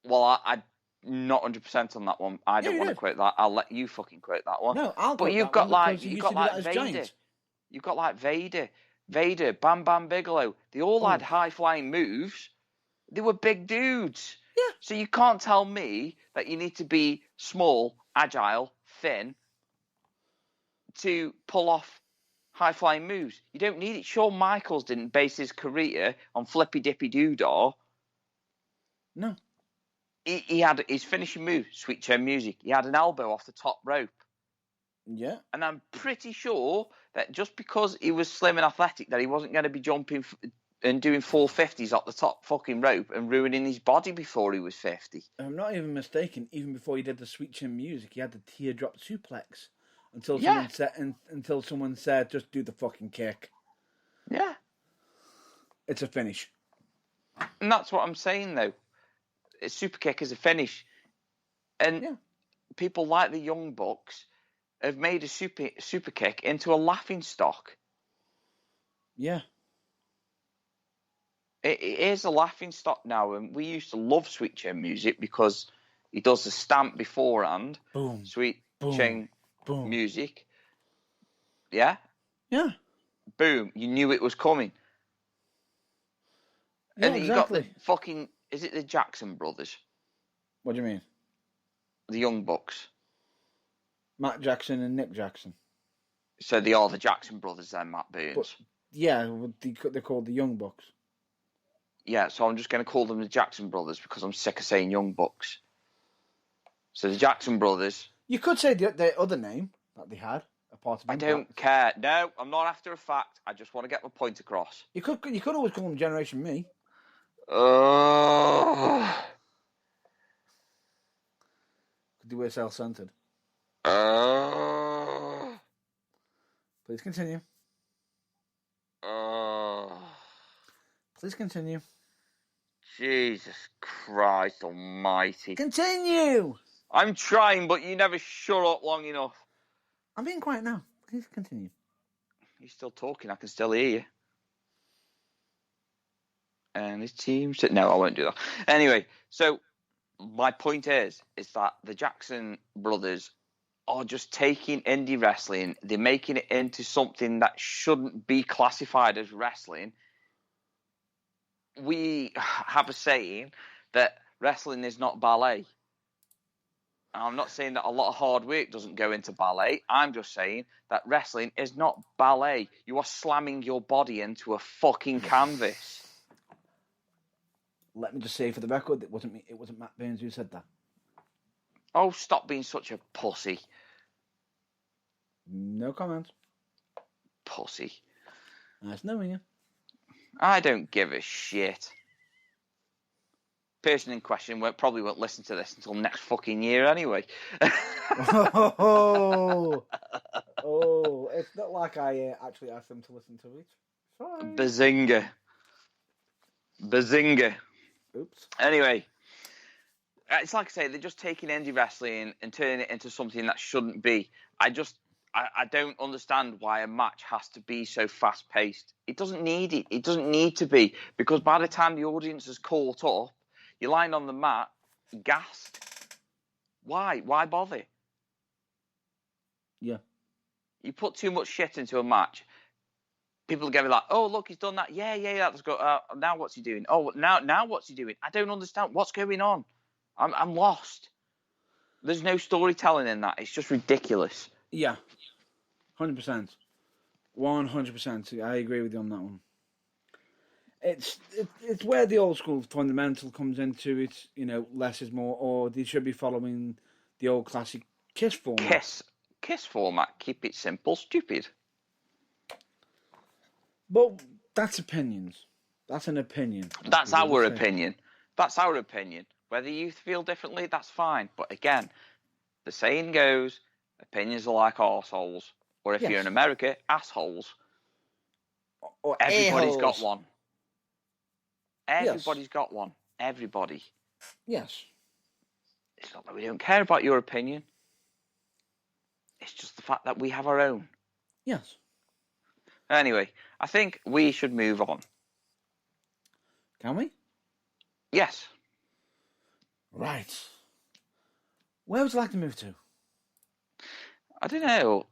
Speaker 2: Well, I'm not 100% on that one. I don't want to quote that. I'll let you fucking quote that one.
Speaker 1: No, I'll
Speaker 2: But
Speaker 1: quote
Speaker 2: you've
Speaker 1: that
Speaker 2: got
Speaker 1: one
Speaker 2: like
Speaker 1: because Vader.
Speaker 2: Giant. You've got like Vader, Bam Bam Bigelow. They all had high flying moves. They were big dudes.
Speaker 1: Yeah.
Speaker 2: So you can't tell me that you need to be small, agile, thin to pull off high flying moves. You don't need it. Shawn Michaels didn't base his career on flippy dippy doodah.
Speaker 1: No.
Speaker 2: He had his finishing move, Sweet Chin Music. He had an elbow off the top rope.
Speaker 1: Yeah.
Speaker 2: And I'm pretty sure that just because he was slim and athletic, that he wasn't going to be jumping and doing 450s off the top fucking rope and ruining his body before he was 50.
Speaker 1: I'm not even mistaken. Even before he did the Sweet Chin Music, he had the teardrop suplex until someone said, "Just do the fucking kick."
Speaker 2: Yeah.
Speaker 1: It's a finish.
Speaker 2: And that's what I'm saying, though. A super kick is a finish. And people like the Young Bucks have made a super kick into a laughing stock.
Speaker 1: Yeah.
Speaker 2: It is a laughing stock now, and we used to love Sweet Chin Music because he does the stamp beforehand.
Speaker 1: Boom.
Speaker 2: Sweet Chin Music.
Speaker 1: Yeah?
Speaker 2: Yeah. Boom. You knew it was coming.
Speaker 1: Yeah,
Speaker 2: and
Speaker 1: exactly.
Speaker 2: You got the fucking... Is it the Jackson brothers?
Speaker 1: What do you mean?
Speaker 2: The Young Bucks.
Speaker 1: Matt Jackson and Nick Jackson.
Speaker 2: So they are the Jackson brothers then, Matt Burns.
Speaker 1: But, yeah, they're called the Young Bucks.
Speaker 2: Yeah, so I'm just going to call them the Jackson brothers because I'm sick of saying Young Bucks. So the Jackson brothers.
Speaker 1: You could say the other name that they had. A part of
Speaker 2: I don't care. No, I'm not after a fact. I just want to get my point across.
Speaker 1: You could always call them Generation Me. Could they were self-centered? Please continue. Please continue.
Speaker 2: Jesus Christ almighty.
Speaker 1: Continue!
Speaker 2: I'm trying, but you never shut up long enough.
Speaker 1: I'm being quiet now. Please continue.
Speaker 2: You're still talking. I can still hear you. And his team... No, I won't do that. Anyway, so my point is that the Jackson brothers are just taking indie wrestling. They're making it into something that shouldn't be classified as wrestling. We have a saying that wrestling is not ballet. I'm not saying that a lot of hard work doesn't go into ballet. I'm just saying that wrestling is not ballet. You are slamming your body into a fucking canvas.
Speaker 1: Let me just say for the record, it wasn't me. It wasn't Matt Burns who said that.
Speaker 2: Oh, stop being such a pussy.
Speaker 1: No comment.
Speaker 2: Pussy.
Speaker 1: Nice knowing you.
Speaker 2: I don't give a shit. Person in question probably won't listen to this until next fucking year anyway.
Speaker 1: Oh, it's not like I actually asked them to listen to it. Sorry.
Speaker 2: Bazinga.
Speaker 1: Oops.
Speaker 2: Anyway, it's like I say, they're just taking indie wrestling and turning it into something that shouldn't be. I don't understand why a match has to be so fast-paced. It doesn't need it. It doesn't need to be, because by the time the audience is caught up, you're lying on the mat, gassed. Why? Why bother?
Speaker 1: Yeah.
Speaker 2: You put too much shit into a match, people are going to be like, oh, look, he's done that. Yeah, that's good. Now what's he doing? Oh, now what's he doing? I don't understand. What's going on? I'm lost. There's no storytelling in that. It's just ridiculous.
Speaker 1: Yeah, 100%. 100%. I agree with you on that one. It's where the old school fundamental comes into it. Less is more, or they should be following the old classic Kiss format.
Speaker 2: Kiss format. Keep it simple, stupid.
Speaker 1: But that's opinions. That's an opinion.
Speaker 2: That's our opinion. That's our opinion. Whether you feel differently, that's fine. But again, the saying goes, opinions are like arseholes. Or if you're in America, assholes.
Speaker 1: Or
Speaker 2: everybody's
Speaker 1: a-holes.
Speaker 2: got one. Everybody's got one. Everybody.
Speaker 1: Yes.
Speaker 2: It's not that we don't care about your opinion. It's just the fact that we have our own.
Speaker 1: Yes.
Speaker 2: Anyway, I think we should move on.
Speaker 1: Can we?
Speaker 2: Yes.
Speaker 1: Right. Where would you like to move to?
Speaker 2: I don't know.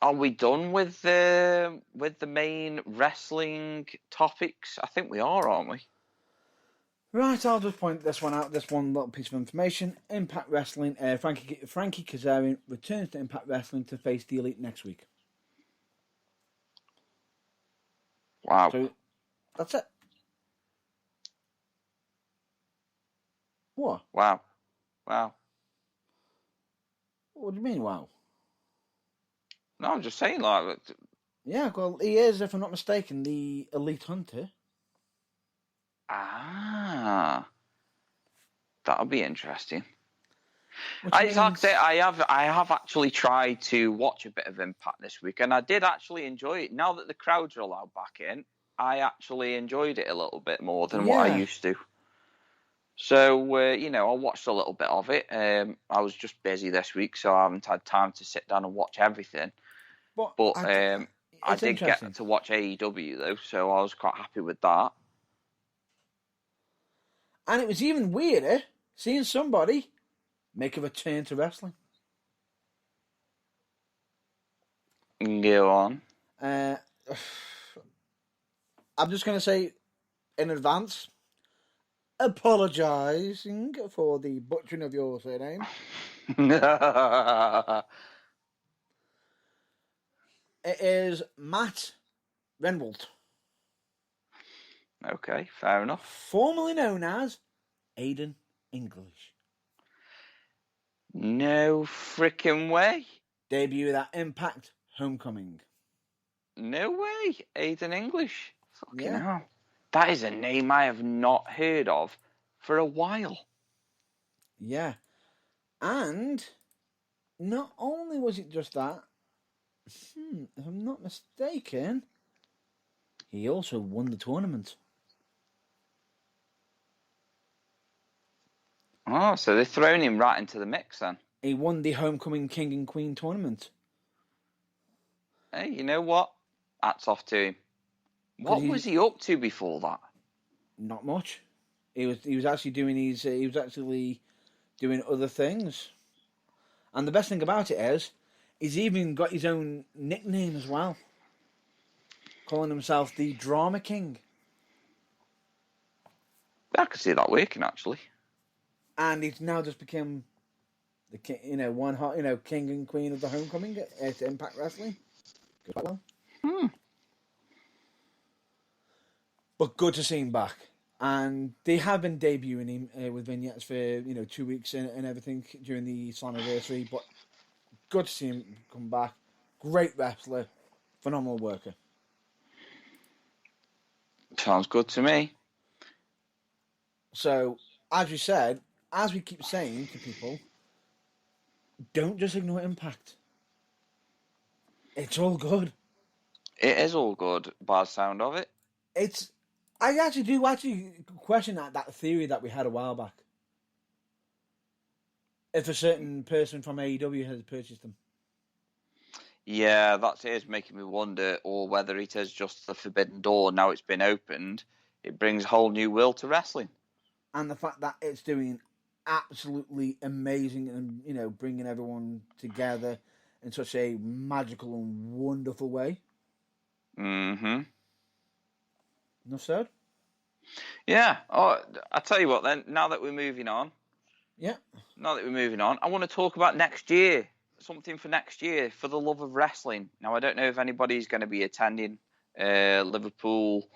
Speaker 2: Are we done with the main wrestling topics? I think we are, aren't we?
Speaker 1: Right, I'll just point this one out. This one little piece of information: Impact Wrestling. Frankie Kazarian returns to Impact Wrestling to face the Elite next week.
Speaker 2: Wow.
Speaker 1: So that's it. What?
Speaker 2: Wow.
Speaker 1: What do you mean, wow?
Speaker 2: No, I'm just saying, like...
Speaker 1: Yeah, well, he is, if I'm not mistaken, the Elite Hunter.
Speaker 2: Ah. That'll be interesting.
Speaker 1: Like
Speaker 2: I say, I have actually tried to watch a bit of Impact this week, and I did actually enjoy it. Now that the crowds are allowed back in, I actually enjoyed it a little bit more than what I used to. So, I watched a little bit of it. I was just busy this week, so I haven't had time to sit down and watch everything. But I did get to watch AEW, though, so I was quite happy with that.
Speaker 1: And it was even weirder seeing somebody make a return to wrestling.
Speaker 2: Go on.
Speaker 1: I'm just going to say in advance, apologising for the butchering of your surname. It is Matt Renwald.
Speaker 2: Okay, fair enough.
Speaker 1: Formerly known as Aiden English.
Speaker 2: No freaking way.
Speaker 1: Debut at Impact Homecoming.
Speaker 2: No way. Aiden English. Fucking hell. That is a name I have not heard of for a while.
Speaker 1: Yeah. And not only was it just that, if I'm not mistaken, he also won the tournament.
Speaker 2: Oh, so they've thrown him right into the mix then.
Speaker 1: He won the Homecoming King and Queen tournament.
Speaker 2: Hey, you know what? Hats off to him. What was he up to before that?
Speaker 1: Not much. He was actually doing doing other things. And the best thing about it is, he's even got his own nickname as well, calling himself the Drama King.
Speaker 2: I can see that working actually.
Speaker 1: And he's now just become the king, king and queen of the Homecoming at Impact Wrestling. Good well. But good to see him back. And they have been debuting him with vignettes for 2 weeks and everything during the Slammiversary. But good to see him come back. Great wrestler, phenomenal worker.
Speaker 2: Sounds good to me.
Speaker 1: So, as we said, as we keep saying to people, don't just ignore Impact. It's all good.
Speaker 2: It is all good by the sound of it.
Speaker 1: I actually do question that theory that we had a while back. If a certain person from AEW has purchased them.
Speaker 2: Yeah, that is making me wonder, or whether it is just the forbidden door. Now it's been opened, it brings a whole new world to wrestling.
Speaker 1: And the fact that it's doing absolutely amazing and, bringing everyone together. in such a magical and wonderful way.
Speaker 2: Mm-hmm.
Speaker 1: Enough said?
Speaker 2: Yeah. Oh, I'll tell you what then, now that we're moving on,
Speaker 1: Yeah.
Speaker 2: I want to talk about next year. Something for next year, for the love of wrestling. Now, I don't know if anybody's going to be attending Liverpool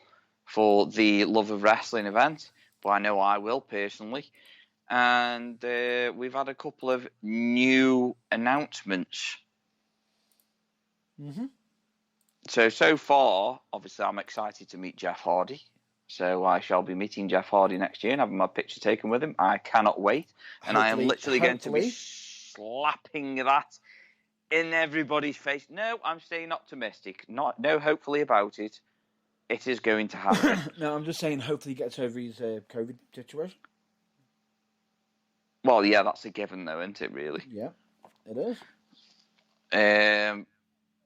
Speaker 2: for the Love of Wrestling event, but I know I will personally. And we've had a couple of new announcements.
Speaker 1: Mm-hmm.
Speaker 2: So far, obviously, I'm excited to meet Jeff Hardy. So I shall be meeting Jeff Hardy next year and having my picture taken with him. I cannot wait. And I am literally going to be slapping that in everybody's face. No, I'm staying optimistic. No, hopefully about it. It is going to happen.
Speaker 1: No, I'm just saying hopefully he gets over his COVID situation.
Speaker 2: Well, yeah, that's a given though, isn't it, really?
Speaker 1: Yeah, it is.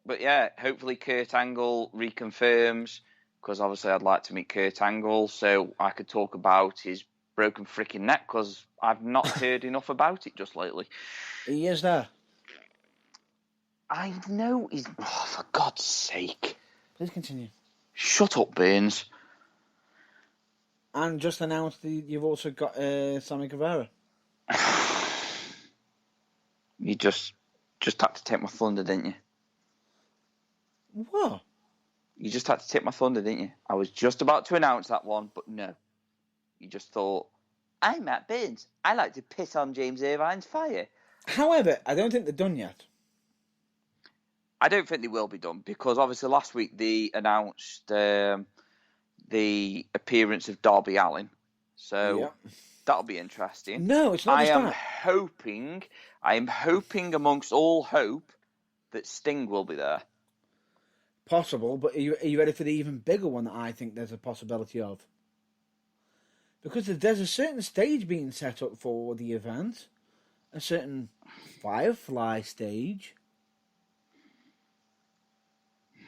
Speaker 2: But yeah, hopefully Kurt Angle reconfirms, because obviously I'd like to meet Kurt Angle so I could talk about his broken freaking neck, because I've not heard enough about it just lately.
Speaker 1: He is there.
Speaker 2: I know he's... Oh, for God's sake.
Speaker 1: Please continue.
Speaker 2: Shut up, Burns.
Speaker 1: And just announced you've also got Sammy Guevara.
Speaker 2: You just had to take my thunder, didn't you?
Speaker 1: What?
Speaker 2: You just had to take my thunder, didn't you? I was just about to announce that one, but no. You just thought, I'm Matt Burns. I like to piss on James Irvine's fire.
Speaker 1: However, I don't think they're done yet.
Speaker 2: I don't think they will be done, because obviously last week they announced the appearance of Darby Allin. So that'll be interesting.
Speaker 1: No, it's not just that.
Speaker 2: I am hoping amongst all hope that Sting will be there.
Speaker 1: Possible, but are you ready for the even bigger one that I think there's a possibility of? Because there's a certain stage being set up for the event. A certain Firefly stage.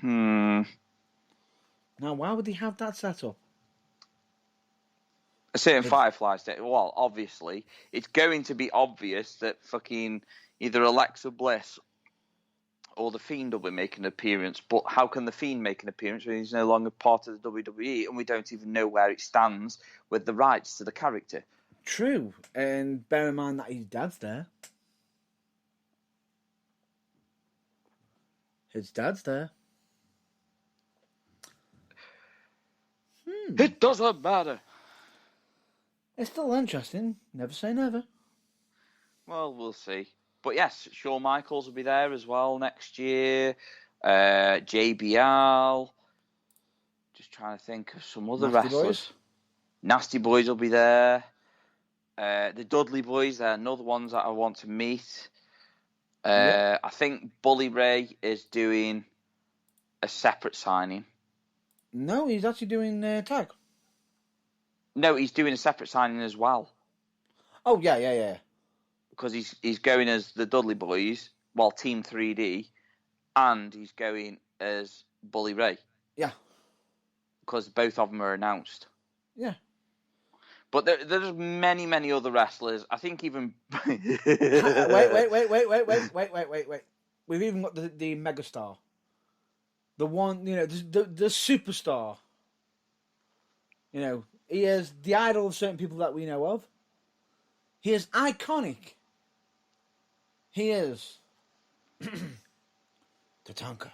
Speaker 1: Now, why would they have that set up?
Speaker 2: A certain Firefly stage. Well, obviously, it's going to be obvious that fucking either Alexa Bliss or The Fiend will be making an appearance. But how can The Fiend make an appearance when he's no longer part of the WWE and we don't even know where it stands with the rights to the character?
Speaker 1: True, and bear in mind that his dad's there. His dad's there.
Speaker 2: It doesn't matter.
Speaker 1: It's still interesting. Never say never.
Speaker 2: Well, we'll see. But yes, Shawn Michaels will be there as well next year. JBL. Just trying to think of some other
Speaker 1: Nasty
Speaker 2: wrestlers.
Speaker 1: Boys.
Speaker 2: Nasty Boys will be there. The Dudley Boys, they're another ones that I want to meet. I think Bully Ray is doing a separate signing.
Speaker 1: No, he's actually doing tag.
Speaker 2: No, he's doing a separate signing as well.
Speaker 1: Oh, yeah.
Speaker 2: Because he's going as the Dudley Boys, well, Team 3D, and he's going as Bully Ray.
Speaker 1: Yeah.
Speaker 2: Because both of them are announced.
Speaker 1: Yeah.
Speaker 2: But there's many, many other wrestlers. I think even...
Speaker 1: Wait. We've even got the megastar. The one, the superstar. He is the idol of certain people that we know of. He is iconic. He is Tatanka.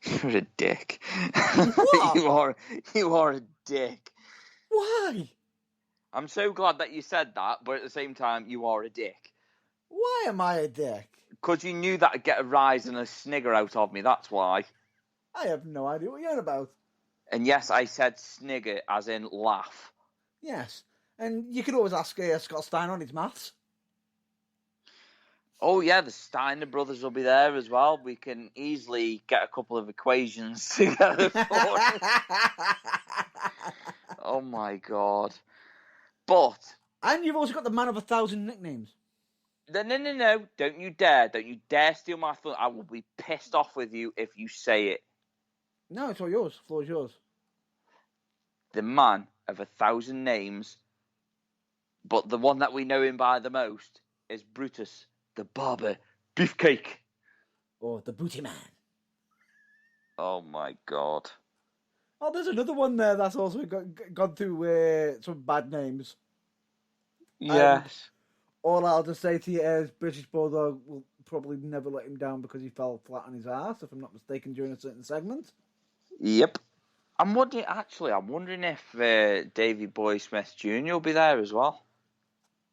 Speaker 2: You're a dick.
Speaker 1: What?
Speaker 2: You are a dick.
Speaker 1: Why?
Speaker 2: I'm so glad that you said that, but at the same time, you are a dick.
Speaker 1: Why am I a dick?
Speaker 2: Because you knew that'd get a rise and a snigger out of me, that's why.
Speaker 1: I have no idea what you're on about.
Speaker 2: And yes, I said snigger, as in laugh.
Speaker 1: Yes, and you could always ask Scott Steiner on his maths.
Speaker 2: Oh yeah, the Steiner brothers will be there as well. We can easily get a couple of equations together for it. Oh my God. But...
Speaker 1: And you've also got the man of 1,000 nicknames.
Speaker 2: No. Don't you dare steal my thunder. I will be pissed off with you if you say it.
Speaker 1: No, it's all yours. The floor is yours.
Speaker 2: The man of 1,000 names But the one that we know him by the most is Brutus, the Barber Beefcake.
Speaker 1: Or the Booty Man.
Speaker 2: Oh my God.
Speaker 1: Oh, there's another one there that's also gone through some bad names.
Speaker 2: Yes.
Speaker 1: All I'll just say to you is British Bulldog will probably never let him down because he fell flat on his ass, if I'm not mistaken, during a certain segment.
Speaker 2: Yep. I'm wondering if Davey Boy Smith Jr. will be there as well.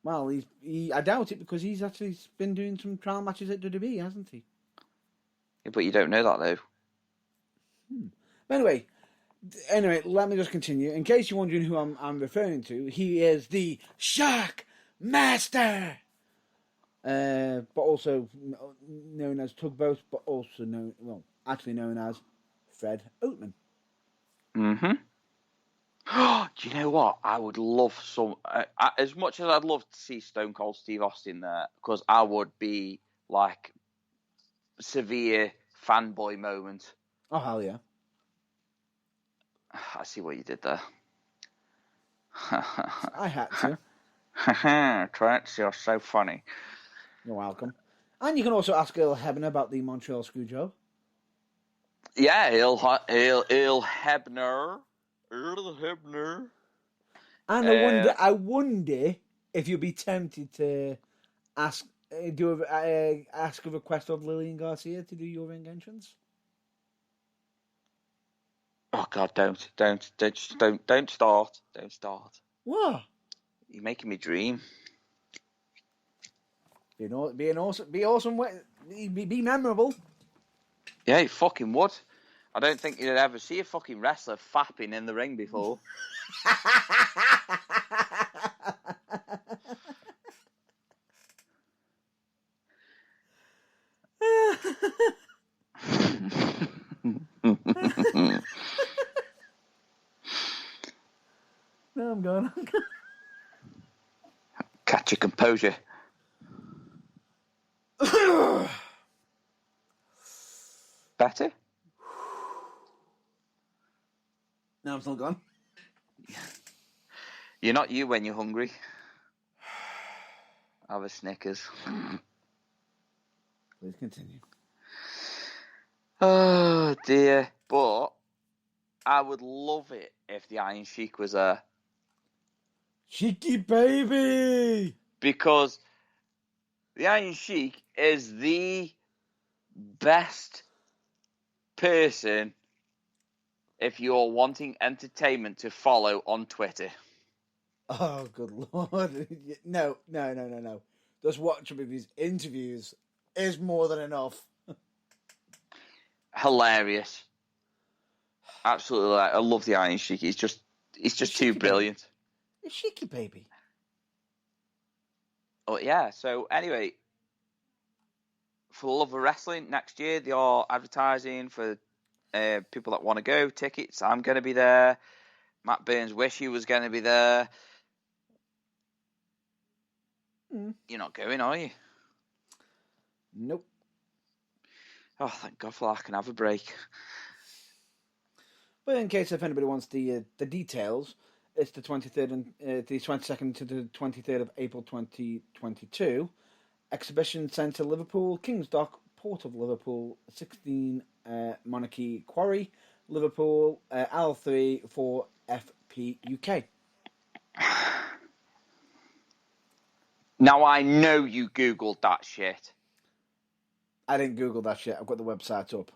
Speaker 1: Well, I doubt it because he's actually been doing some trial matches at WWE, hasn't he?
Speaker 2: Yeah, but you don't know that, though.
Speaker 1: Anyway, let me just continue. In case you're wondering who I'm referring to, he is the Shark Master. But also known as Tugboat, but also known as Fred Oatman.
Speaker 2: Mm-hmm. Do you know what? I would love as much as I'd love to see Stone Cold Steve Austin there, because I would be like severe fanboy moment.
Speaker 1: Oh, hell yeah.
Speaker 2: I see what you did there.
Speaker 1: I had to.
Speaker 2: Trent, you're so funny.
Speaker 1: You're welcome. And you can also ask Earl Hebner about the Montreal Screwjob.
Speaker 2: Yeah, Earl Hebner. Earl Hebner.
Speaker 1: And I wonder if you'd be tempted to ask a request of Lillian Garcia to do your ring entrance.
Speaker 2: Oh God, don't start. Don't start.
Speaker 1: What?
Speaker 2: You're making me dream.
Speaker 1: Be awesome. Be memorable.
Speaker 2: Yeah, you fucking would. I don't think you'd ever see a fucking wrestler fapping in the ring before.
Speaker 1: No, I'm going.
Speaker 2: Catch your composure. Better?
Speaker 1: No, I'm still gone.
Speaker 2: You're not you when you're hungry. Have a Snickers.
Speaker 1: Please continue.
Speaker 2: Oh dear. But I would love it if the Iron Sheik was there.
Speaker 1: Cheeky baby!
Speaker 2: Because the Iron Sheik is the best person if you're wanting entertainment to follow on Twitter.
Speaker 1: Oh, good lord. No. Just watching his interviews is more than enough.
Speaker 2: Hilarious. Absolutely. I love the Iron Sheik. He's just too brilliant.
Speaker 1: It's Cheeky baby.
Speaker 2: Oh, yeah. So, anyway, for the love of wrestling, next year they are advertising for people that want to go, tickets. I'm going to be there. Matt Burns wish he was going to be there. You're not going, are you?
Speaker 1: Nope.
Speaker 2: Oh, thank God for that. I can have a break.
Speaker 1: But in case if anybody wants the details, it's the 23rd and the 22nd to the 23rd of April 2022. Exhibition Centre, Liverpool, King's Dock, Port of Liverpool, 16 Monarchy Quarry, Liverpool, L3 for FP UK.
Speaker 2: Now I know you Googled that shit.
Speaker 1: I didn't Google that shit. I've got the website up.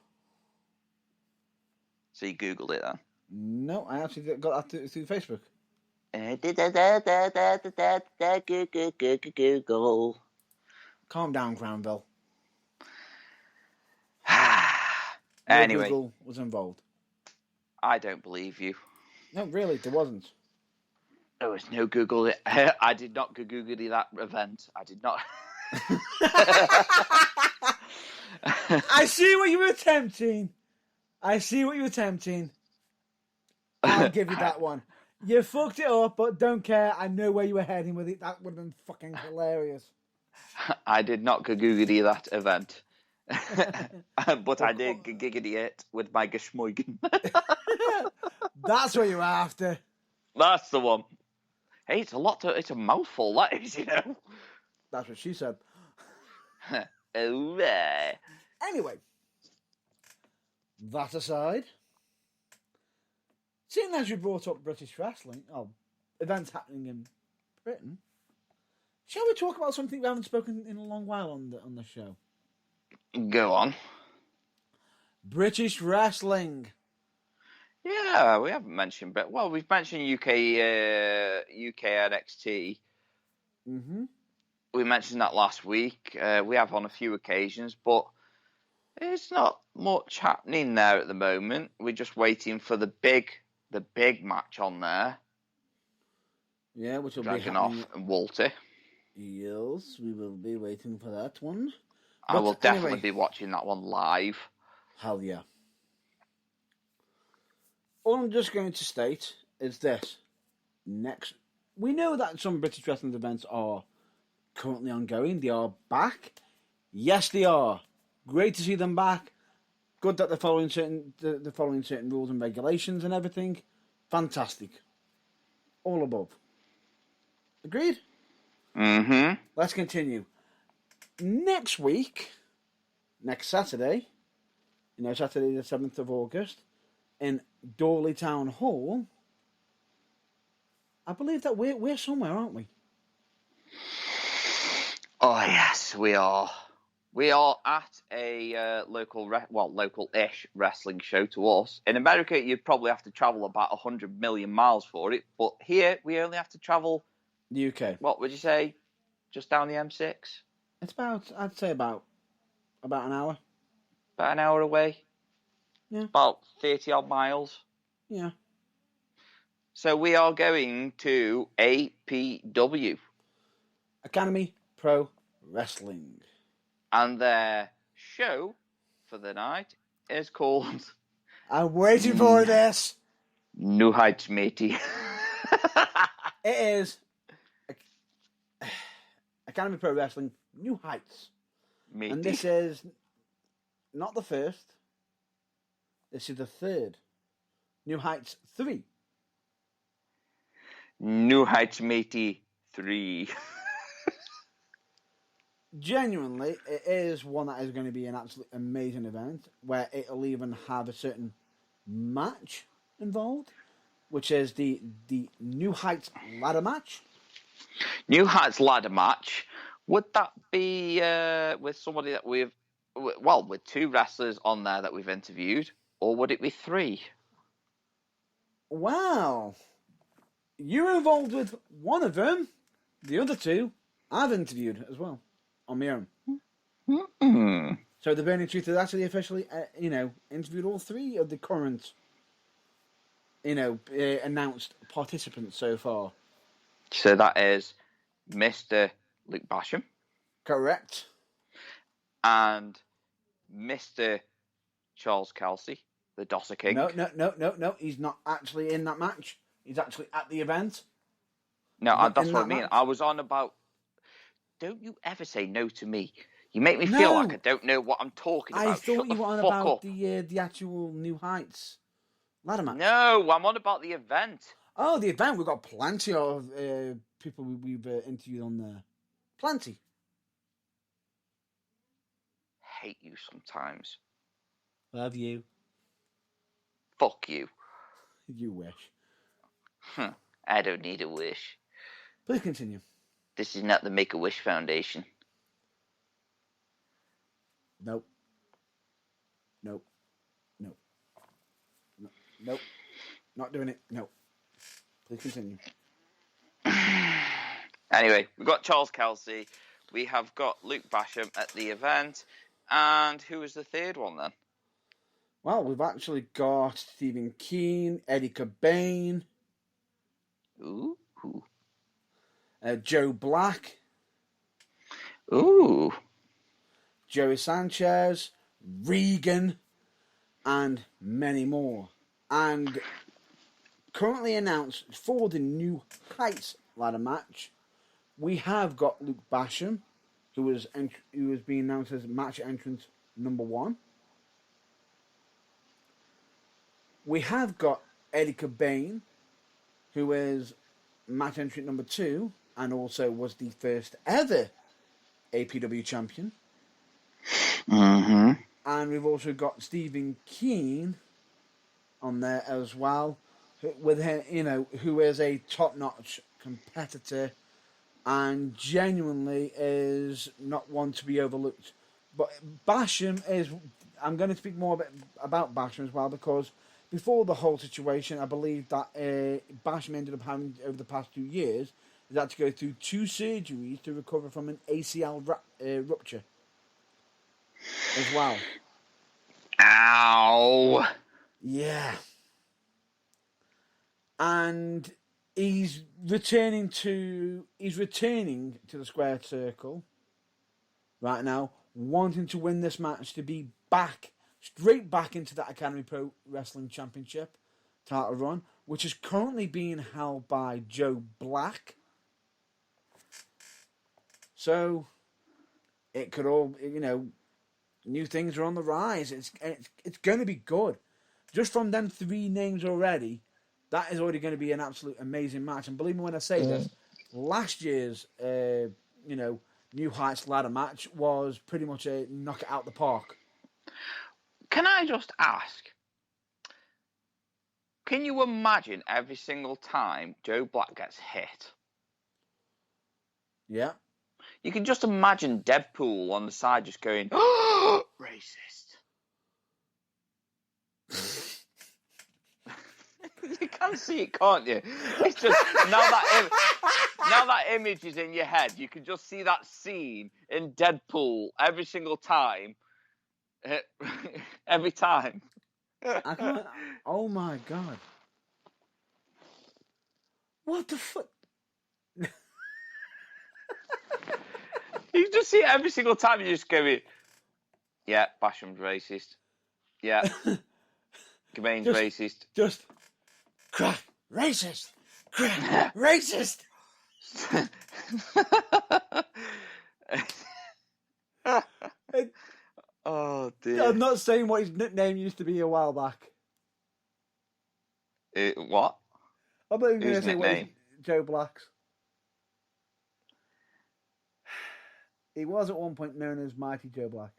Speaker 2: So you Googled it then?
Speaker 1: No, I actually got that through Facebook.
Speaker 2: Google.
Speaker 1: Calm down, Granville.
Speaker 2: Anyway.
Speaker 1: Google was involved.
Speaker 2: I don't believe you.
Speaker 1: No, really, there wasn't.
Speaker 2: There was no Google. I did not Google that event. I did not.
Speaker 1: I see what you were attempting. I'll give you that one. You fucked it up, but don't care. I know where you were heading with it. That would have been fucking hilarious.
Speaker 2: I did not giggity that event. But I did giggity it with my geschmoigen.
Speaker 1: That's what you're after.
Speaker 2: That's the one. Hey, it's a mouthful, that is, you know.
Speaker 1: That's what she said.
Speaker 2: Oh,
Speaker 1: Anyway, that aside, seeing as you brought up British wrestling, events happening in Britain, shall we talk about something we haven't spoken in a long while on the show?
Speaker 2: Go on.
Speaker 1: British wrestling.
Speaker 2: Yeah, we haven't mentioned, but well, we've mentioned UK NXT.
Speaker 1: Mm-hmm.
Speaker 2: We mentioned that last week. We have on a few occasions, but it's not much happening there at the moment. We're just waiting for the big match on there.
Speaker 1: Yeah, which will be
Speaker 2: Dragunov and Walter.
Speaker 1: Yes, we will be waiting for that one.
Speaker 2: I will definitely be watching that one live.
Speaker 1: Hell yeah. All I'm just going to state is this. We know that some British wrestling events are currently ongoing. They are back. Yes, they are. Great to see them back. Good that they're following certain rules and regulations and everything. Fantastic. All above. Agreed?
Speaker 2: Mm-hmm.
Speaker 1: Let's continue. Next week, next Saturday, Saturday the 7th of August, in Dorley Town Hall, I believe that we're somewhere, aren't we?
Speaker 2: Oh yes, we are. We are at a local-ish wrestling show to us. In America, you'd probably have to travel about 100 million miles for it, but here we only have to travel.
Speaker 1: The UK.
Speaker 2: What would you say? Just down the M6.
Speaker 1: It's I'd say about an hour.
Speaker 2: About an hour away.
Speaker 1: Yeah.
Speaker 2: About 30 odd miles.
Speaker 1: Yeah.
Speaker 2: So we are going to APW.
Speaker 1: Academy Pro Wrestling.
Speaker 2: And their show for the night is called...
Speaker 1: I'm waiting for this.
Speaker 2: New Heights, matey.
Speaker 1: It is Academy Pro Wrestling New Heights.
Speaker 2: Matey.
Speaker 1: And this is not the first. This is the third. New Heights 3.
Speaker 2: New Heights, matey 3.
Speaker 1: Genuinely, it is one that is going to be an absolutely amazing event where it'll even have a certain match involved, which is the New Heights ladder match.
Speaker 2: New Heights ladder match. Would that be with somebody that with 2 wrestlers on there that we've interviewed, or would it be 3?
Speaker 1: Well, you're involved with one of them. The other 2 I've interviewed as well on my own.
Speaker 2: Mm-hmm.
Speaker 1: So the Burning Truth has actually officially, interviewed all 3 of the current, announced participants so far.
Speaker 2: So that is Mr. Luke Basham.
Speaker 1: Correct.
Speaker 2: And Mr. Charles Kelsey, the Dosser King.
Speaker 1: No. He's not actually in that match. He's actually at the event.
Speaker 2: No, that's what I mean. Match. I was on about... Don't you ever say no to me. You make me feel like I don't know what I'm talking about.
Speaker 1: I thought you were on about
Speaker 2: up.
Speaker 1: the actual New Heights ladder match.
Speaker 2: No, I'm on about the event.
Speaker 1: Oh, the event. We've got plenty of people we've interviewed on there. Plenty.
Speaker 2: Hate you sometimes.
Speaker 1: Love you.
Speaker 2: Fuck you.
Speaker 1: You wish.
Speaker 2: I don't need a wish.
Speaker 1: Please continue.
Speaker 2: This is not the Make-A-Wish Foundation.
Speaker 1: Nope. Not doing it. No. Please continue.
Speaker 2: Anyway, we've got Charles Kelsey. We have got Luke Basham at the event. And who was the third one then?
Speaker 1: Well, we've actually got Stephen Keane, Eddie Cobain.
Speaker 2: Ooh.
Speaker 1: Joe Black.
Speaker 2: Ooh.
Speaker 1: Joey Sanchez, Regan, and many more. And currently announced for the New Heights ladder match, we have got Luke Basham, who is being announced as match entrant number 1. We have got Eddie Cobain, who is match entry number 2, and also was the first ever APW champion.
Speaker 2: Mm-hmm.
Speaker 1: And we've also got Stephen Keane on there as well, with him, who is a top-notch competitor and genuinely is not one to be overlooked. But Basham is... I'm going to speak more about Basham as well, because before the whole situation, I believe that Basham ended up having, over the past 2 years, he's had to go through 2 surgeries to recover from an ACL rupture as well.
Speaker 2: Ow!
Speaker 1: Yeah. And he's returning to the square circle right now, wanting to win this match to be straight back into that Academy Pro Wrestling Championship title run, which is currently being held by Joe Black. So it could all, new things are on the rise. It's going to be good. Just from them 3 names already, that is already going to be an absolute amazing match. And believe me when I say this, last year's, New Heights ladder match was pretty much a knock it out the park.
Speaker 2: Can I just ask, can you imagine every single time Joe Black gets hit?
Speaker 1: Yeah.
Speaker 2: You can just imagine Deadpool on the side just going, oh, racist. You can see it, can't you? It's just now that image is in your head. You can just see that scene in Deadpool every single time. Every time.
Speaker 1: I can't. Oh my god! What the fuck?
Speaker 2: You just see it every single time. You just go, yeah, Basham's racist. Yeah, Gabane's racist.
Speaker 1: Just crack racist. Crack racist.
Speaker 2: Oh dear.
Speaker 1: I'm not saying what his nickname used to be a while back.
Speaker 2: What?
Speaker 1: I'm not even going to
Speaker 2: Whose
Speaker 1: say what
Speaker 2: nickname?
Speaker 1: Joe Black's. He was at one point known as Mighty Joe Black.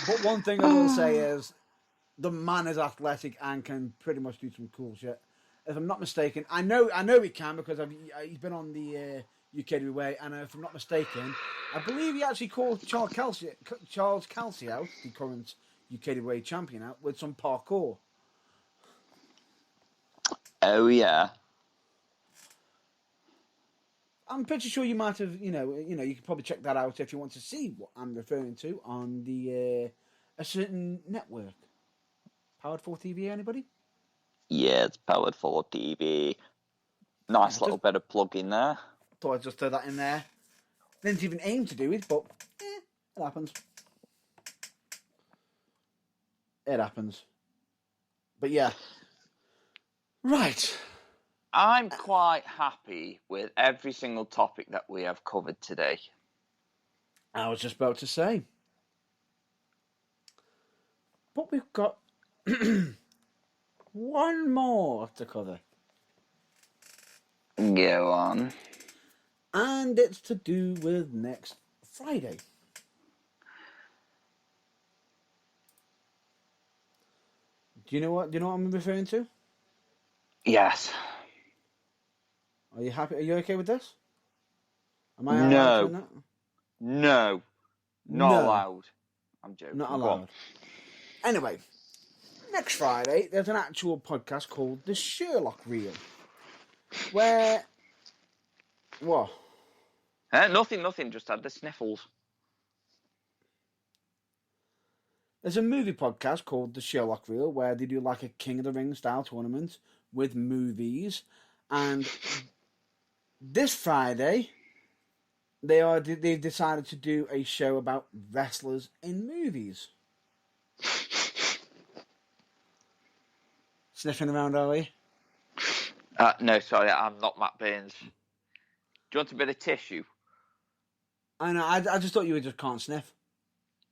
Speaker 1: But one thing I will say is, the man is athletic and can pretty much do some cool shit. If I'm not mistaken, I know he can, because he's been on the UK Way, and if I'm not mistaken, I believe he actually called Charles Kelsey out, the current UK Way champion, out with some parkour.
Speaker 2: Oh yeah.
Speaker 1: I'm pretty sure you might have, you could probably check that out if you want to see what I'm referring to on the a certain network. Powered 4 TV, anybody?
Speaker 2: Yeah, it's Powered 4 TV. Nice little bit of plug in there.
Speaker 1: Thought I'd just throw that in there. Didn't even aim to do it, but it happens. It happens. But yeah. Right.
Speaker 2: I'm quite happy with every single topic that we have covered today.
Speaker 1: I was just about to say. But we've got one more to cover.
Speaker 2: Go on.
Speaker 1: And it's to do with next Friday. Do you know what I'm referring to?
Speaker 2: Yes.
Speaker 1: Are you happy? Are you okay with this? Am I allowed doing that?
Speaker 2: No. Not allowed. I'm joking.
Speaker 1: Not allowed. Anyway, next Friday, there's an actual podcast called The Sherlock Reel. Where... What?
Speaker 2: Nothing. Just had the sniffles.
Speaker 1: There's a movie podcast called The Sherlock Reel where they do like a King of the Ring style tournament with movies. And this Friday, they've decided to do a show about wrestlers in movies. Sniffing around, are we?
Speaker 2: No, sorry, I'm not Matt Burns. Do you want a bit of tissue?
Speaker 1: I know, I just thought you just can't sniff.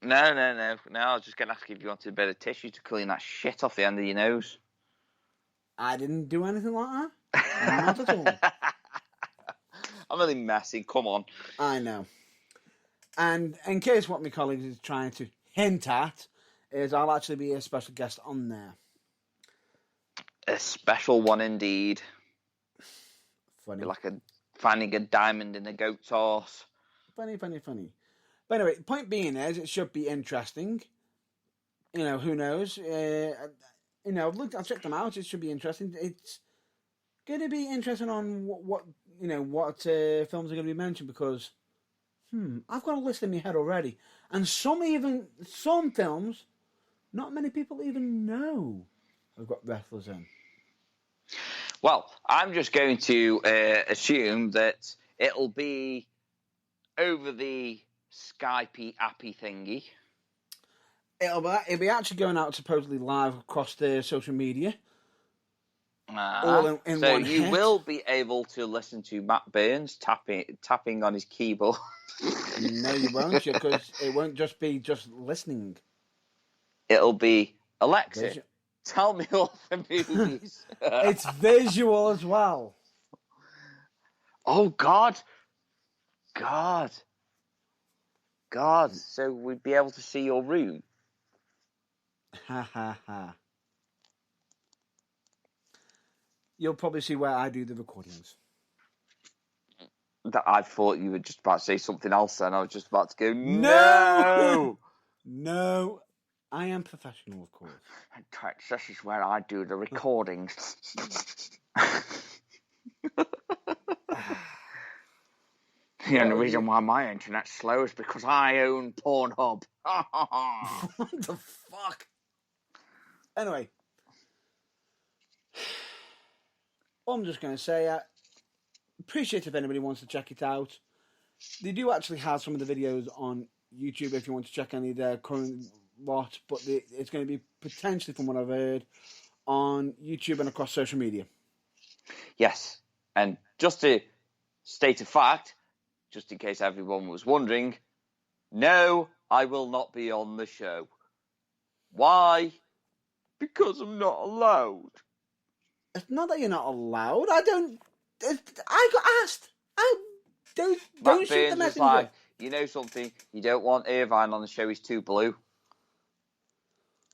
Speaker 2: No. I was just going to ask if you wanted a bit of tissue to clean that shit off the end of your nose.
Speaker 1: I didn't do anything like that. Not at all.
Speaker 2: I'm really messy. Come on.
Speaker 1: I know. And in case what my colleague is trying to hint at is I'll actually be a special guest on there.
Speaker 2: A special one indeed.
Speaker 1: Funny.
Speaker 2: Like finding a diamond in a goat's horse.
Speaker 1: Funny. But anyway, point being is it should be interesting. You know, who knows? I've checked them out. It should be interesting. It's going to be interesting on what films are going to be mentioned because I've got a list in my head already, and some films, not many people even know have got wrestlers in.
Speaker 2: Well, I'm just going to assume that it'll be over the Skype appy thingy.
Speaker 1: It'll be actually going out supposedly live across the social media. All in
Speaker 2: so
Speaker 1: one
Speaker 2: you
Speaker 1: hit.
Speaker 2: will be able to listen to Matt Burns tapping on his keyboard.
Speaker 1: No, you won't, because it won't just be listening.
Speaker 2: It'll be Alexa. Tell me all the movies.
Speaker 1: It's visual as well.
Speaker 2: Oh God. So we'd be able to see your room.
Speaker 1: Ha. You'll probably see where I do the recordings.
Speaker 2: I thought you were just about to say something else, and I was just about to go,
Speaker 1: No! No, I am professional, of course.
Speaker 2: This is where I do the recordings. The only reason why my internet's slow is because I own Pornhub.
Speaker 1: What the fuck? Anyway, I'm just going to say, appreciate if anybody wants to check it out. They do actually have some of the videos on YouTube if you want to check any of their current lot, but it's going to be potentially, from what I've heard, on YouTube and across social media.
Speaker 2: Yes, and just to state a fact, just in case everyone was wondering, no, I will not be on the show. Why? Because I'm not allowed.
Speaker 1: It's not that you're not allowed. I got asked. Don't shoot the messenger.
Speaker 2: Like, you know something? You don't want Irvine on the show. He's too blue.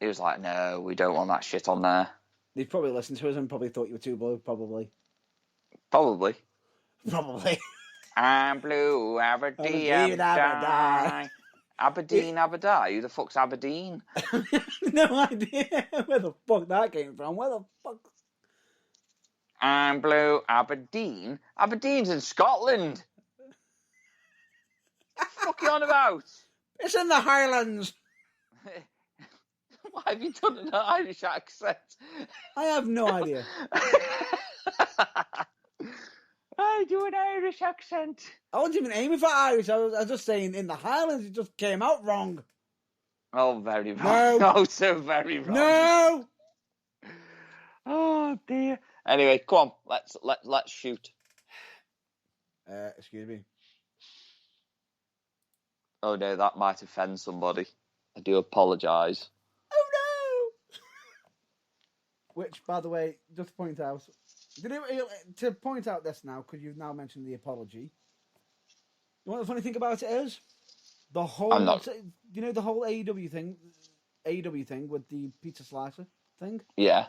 Speaker 2: He was like, no, we don't want that shit on there.
Speaker 1: They've probably listened to us and probably thought you were too blue. Probably.
Speaker 2: I'm blue, Aberdeen, Aberdeen. Aberdeen, Aberdeen. Who the fuck's Aberdeen?
Speaker 1: No idea where the fuck that came from. Where the fuck?
Speaker 2: I'm blue, Aberdeen. Aberdeen's in Scotland. What the fuck are you on about?
Speaker 1: It's in the Highlands.
Speaker 2: Why have you done an Irish accent?
Speaker 1: I have no idea.
Speaker 2: I do an Irish accent.
Speaker 1: I wasn't even aiming for Irish. I was just saying in the Highlands. It just came out wrong.
Speaker 2: Oh, very wrong.
Speaker 1: No.
Speaker 2: Oh, so very wrong.
Speaker 1: No.
Speaker 2: Oh dear. Anyway, come on. Let's shoot.
Speaker 1: Excuse me.
Speaker 2: Oh no, that might offend somebody. I do apologise.
Speaker 1: Oh no! Which, by the way, just to point out, this now, because you've now mentioned the apology. You know what the funny thing about it is? The whole, the whole AEW thing with the pizza slicer thing?
Speaker 2: Yeah.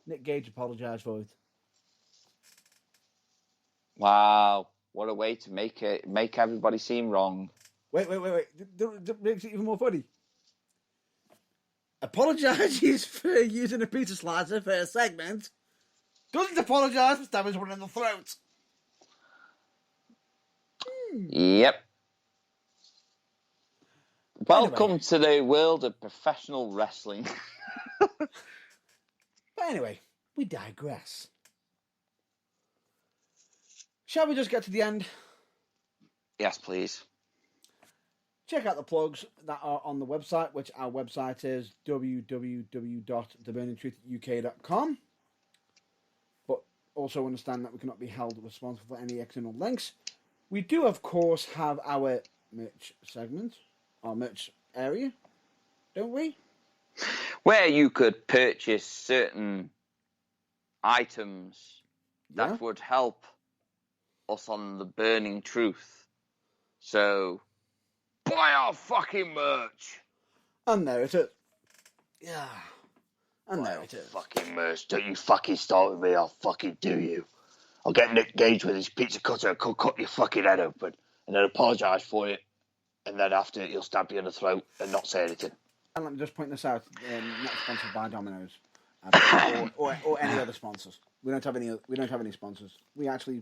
Speaker 1: Nick Gage apologised for it.
Speaker 2: Wow, what a way to make everybody seem wrong.
Speaker 1: Wait. That makes it even more funny. Apologises for using a pizza slicer for a segment. Doesn't apologise for stabbing someone in the throat.
Speaker 2: Yep. Welcome to the world of professional wrestling.
Speaker 1: But anyway, we digress. Shall we just get to the end?
Speaker 2: Yes, please.
Speaker 1: Check out the plugs that are on the website, which our website is www.theburningtruthuk.com. But also understand that we cannot be held responsible for any external links. We do, of course, have our merch segment, our merch area, don't we?
Speaker 2: Where you could purchase certain items that would help us on the Burning Truth. So, buy our fucking merch!
Speaker 1: And there it is. Yeah. And there it is.
Speaker 2: Fucking merch. Don't you fucking start with me, I'll fucking do you. I'll get Nick Gage with his pizza cutter and cut your fucking head open, and then apologise for it, and then after it, he'll stab you in the throat and not say anything.
Speaker 1: And let me just point this out: not sponsored by Domino's or any other sponsors. We don't have any. We don't have any sponsors. We actually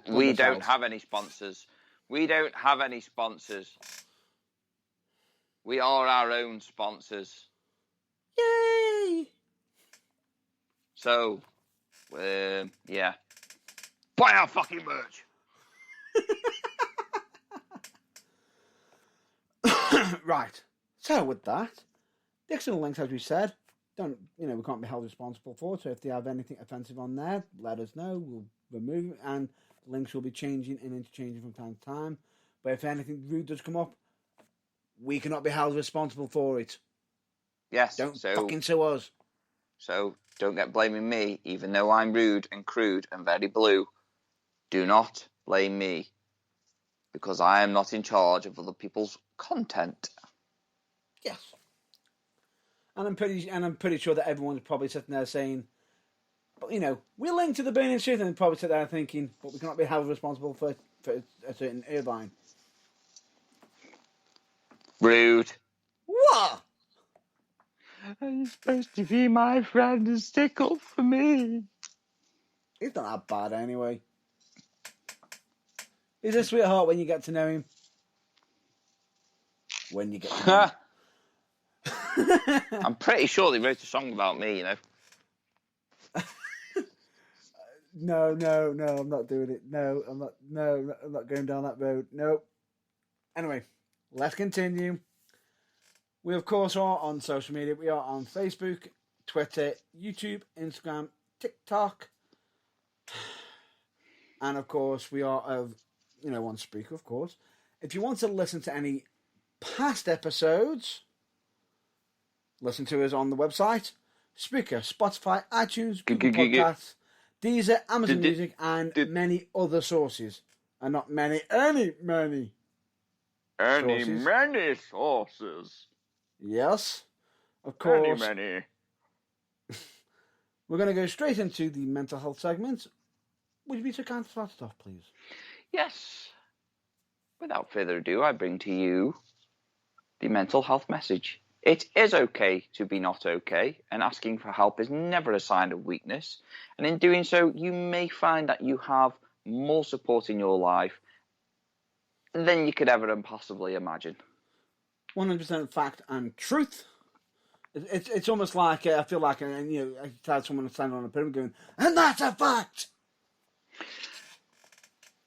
Speaker 2: we don't have any sponsors. We don't have any sponsors. We are our own sponsors.
Speaker 1: Yay!
Speaker 2: So, yeah. Buy our fucking merch!
Speaker 1: Right. So with that, the external links, as we said, we can't be held responsible for. So if they have anything offensive on there, let us know. We'll remove it, and the links will be changing and interchanging from time to time. But if anything rude does come up, we cannot be held responsible for it.
Speaker 2: Yes.
Speaker 1: Don't fucking sue us.
Speaker 2: So don't get blaming me, even though I'm rude and crude and very blue. Do not blame me, because I am not in charge of other people's content.
Speaker 1: Yes. And I'm pretty sure that everyone's probably sitting there saying, but we're linked to the Burning Truth, and probably sit there thinking, but we cannot be held responsible for a certain airline.
Speaker 2: Rude.
Speaker 1: What?
Speaker 2: Are you supposed to be my friend and stick up for me?
Speaker 1: He's not that bad anyway. He's a sweetheart when you get to know him. When you get to know him.
Speaker 2: I'm pretty sure they wrote a song about me,
Speaker 1: No, I'm not doing it. No, I'm not going down that road. No. Anyway, let's continue. We, of course, are on social media. We are on Facebook, Twitter, YouTube, Instagram, TikTok. And, of course, we are, on Spreaker, of course. If you want to listen to any past episodes, listen to us on the website, Spreaker, Spotify, iTunes, Google Podcasts, Deezer, Amazon Music, and many other sources. And not many
Speaker 2: sources.
Speaker 1: Yes, of course.
Speaker 2: Many.
Speaker 1: We're going to go straight into the mental health segment. Would you be so kind to start it off, please?
Speaker 2: Yes. Without further ado, I bring to you the mental health message. It is okay to be not okay, and asking for help is never a sign of weakness. And in doing so, you may find that you have more support in your life than you could ever and possibly imagine.
Speaker 1: 100% fact and truth. It's almost like I feel like I had someone standing on a pyramid going, and that's a fact.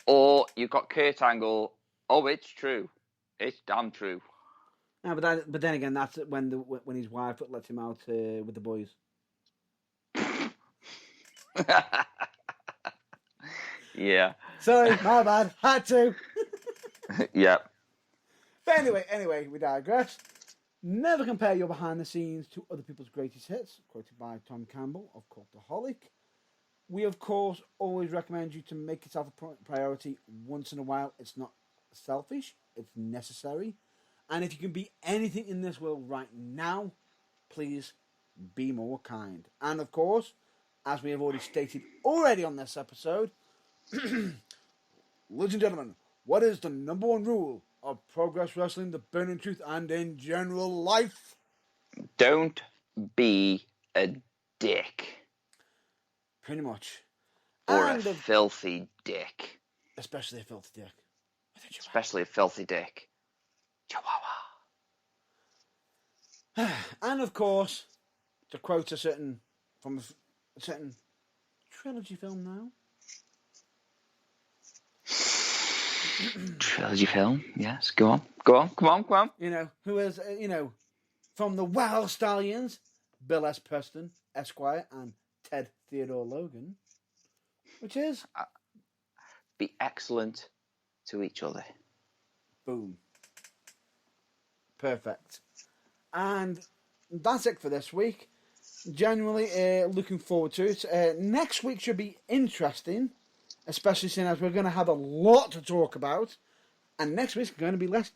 Speaker 2: Or you've got Kurt Angle. Oh, it's true. It's damn true.
Speaker 1: No, but then again, that's when his wife lets him out with the boys.
Speaker 2: Yeah.
Speaker 1: Sorry, my bad. Had to.
Speaker 2: Yeah.
Speaker 1: But anyway, we digress. Never compare your behind the scenes to other people's greatest hits, quoted by Tom Campbell of Cultaholic. We, of course, always recommend you to make yourself a priority once in a while. It's not selfish, it's necessary. And if you can be anything in this world right now, please be more kind. And, of course, as we have already stated on this episode, ladies and gentlemen, what is the number one rule of Progress Wrestling, the Burning Truth, and in general life?
Speaker 2: Don't be a dick.
Speaker 1: Pretty much.
Speaker 2: Or a filthy dick.
Speaker 1: Especially a filthy dick.
Speaker 2: Especially a filthy dick. Chihuahua.
Speaker 1: And of course, to quote a certain trilogy film now.
Speaker 2: Trilogy film, yes. Go on. Come on.
Speaker 1: Who is, from the Wild Stallions, Bill S. Preston, Esquire, and Ted Theodore Logan, which is...
Speaker 2: be excellent to each other.
Speaker 1: Boom. Perfect. And that's it for this week. Genuinely looking forward to it. Next week should be interesting, especially seeing as we're going to have a lot to talk about. And next week's going to be less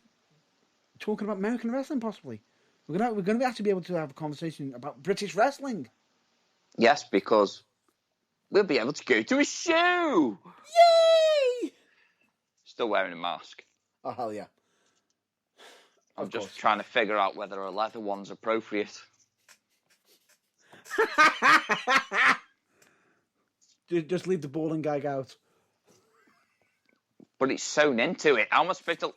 Speaker 1: talking about American wrestling, possibly. We're going to actually be able to have a conversation about British wrestling.
Speaker 2: Yes, because we'll be able to go to a show.
Speaker 1: Yay!
Speaker 2: Still wearing a mask.
Speaker 1: Oh, hell yeah.
Speaker 2: I'm just trying to figure out whether a leather one's appropriate.
Speaker 1: Just leave the ball and gag out.
Speaker 2: But it's sewn into it. How am I supposed to...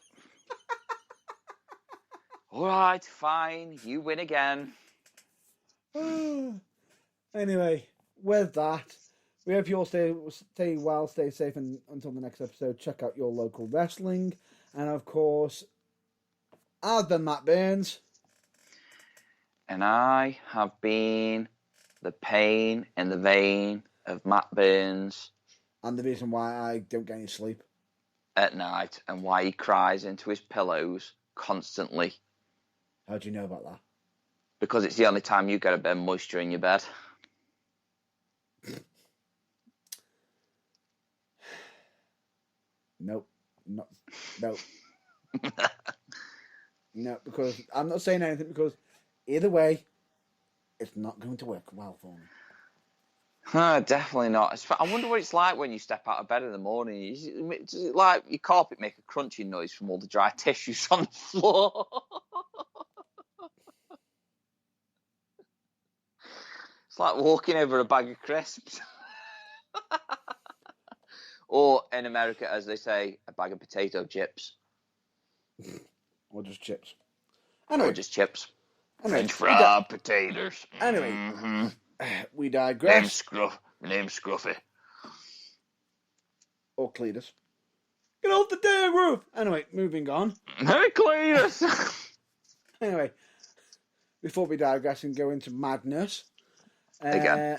Speaker 2: All right, fine. You win again.
Speaker 1: Anyway, with that, we hope you all stay well, stay safe, and until the next episode, check out your local wrestling. And of course, I've been Matt Burns.
Speaker 2: And I have been the pain in the vein of Matt Burns.
Speaker 1: And the reason why I don't get any sleep
Speaker 2: at night, and why he cries into his pillows constantly.
Speaker 1: How do you know about that?
Speaker 2: Because it's the only time you get a bit of moisture in your bed.
Speaker 1: Nope. No. No, because I'm not saying anything, because either way, it's not going to work well for me.
Speaker 2: Definitely not. I wonder what it's like when you step out of bed in the morning. Does it like your carpet make a crunching noise from all the dry tissues on the floor? It's like walking over a bag of crisps. Or in America, as they say, a bag of potato chips.
Speaker 1: Or just chips. Anyway,
Speaker 2: or just chips.
Speaker 1: Anyway,
Speaker 2: French fried potatoes.
Speaker 1: Anyway, we digress.
Speaker 2: Name's Scruffy.
Speaker 1: Or Cletus. Get off the damn roof! Anyway, moving on.
Speaker 2: Hey, Cletus!
Speaker 1: Anyway, before we digress and go into madness.
Speaker 2: Again.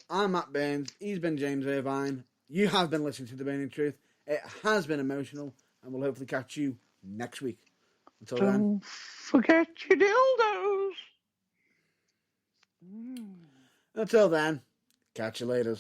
Speaker 1: I'm Matt Burns. He's been James Irvine. You have been listening to The Burning Truth. It has been emotional, and we'll hopefully catch you next week. Until then.
Speaker 2: Don't forget your dildos.
Speaker 1: Until then, catch you later.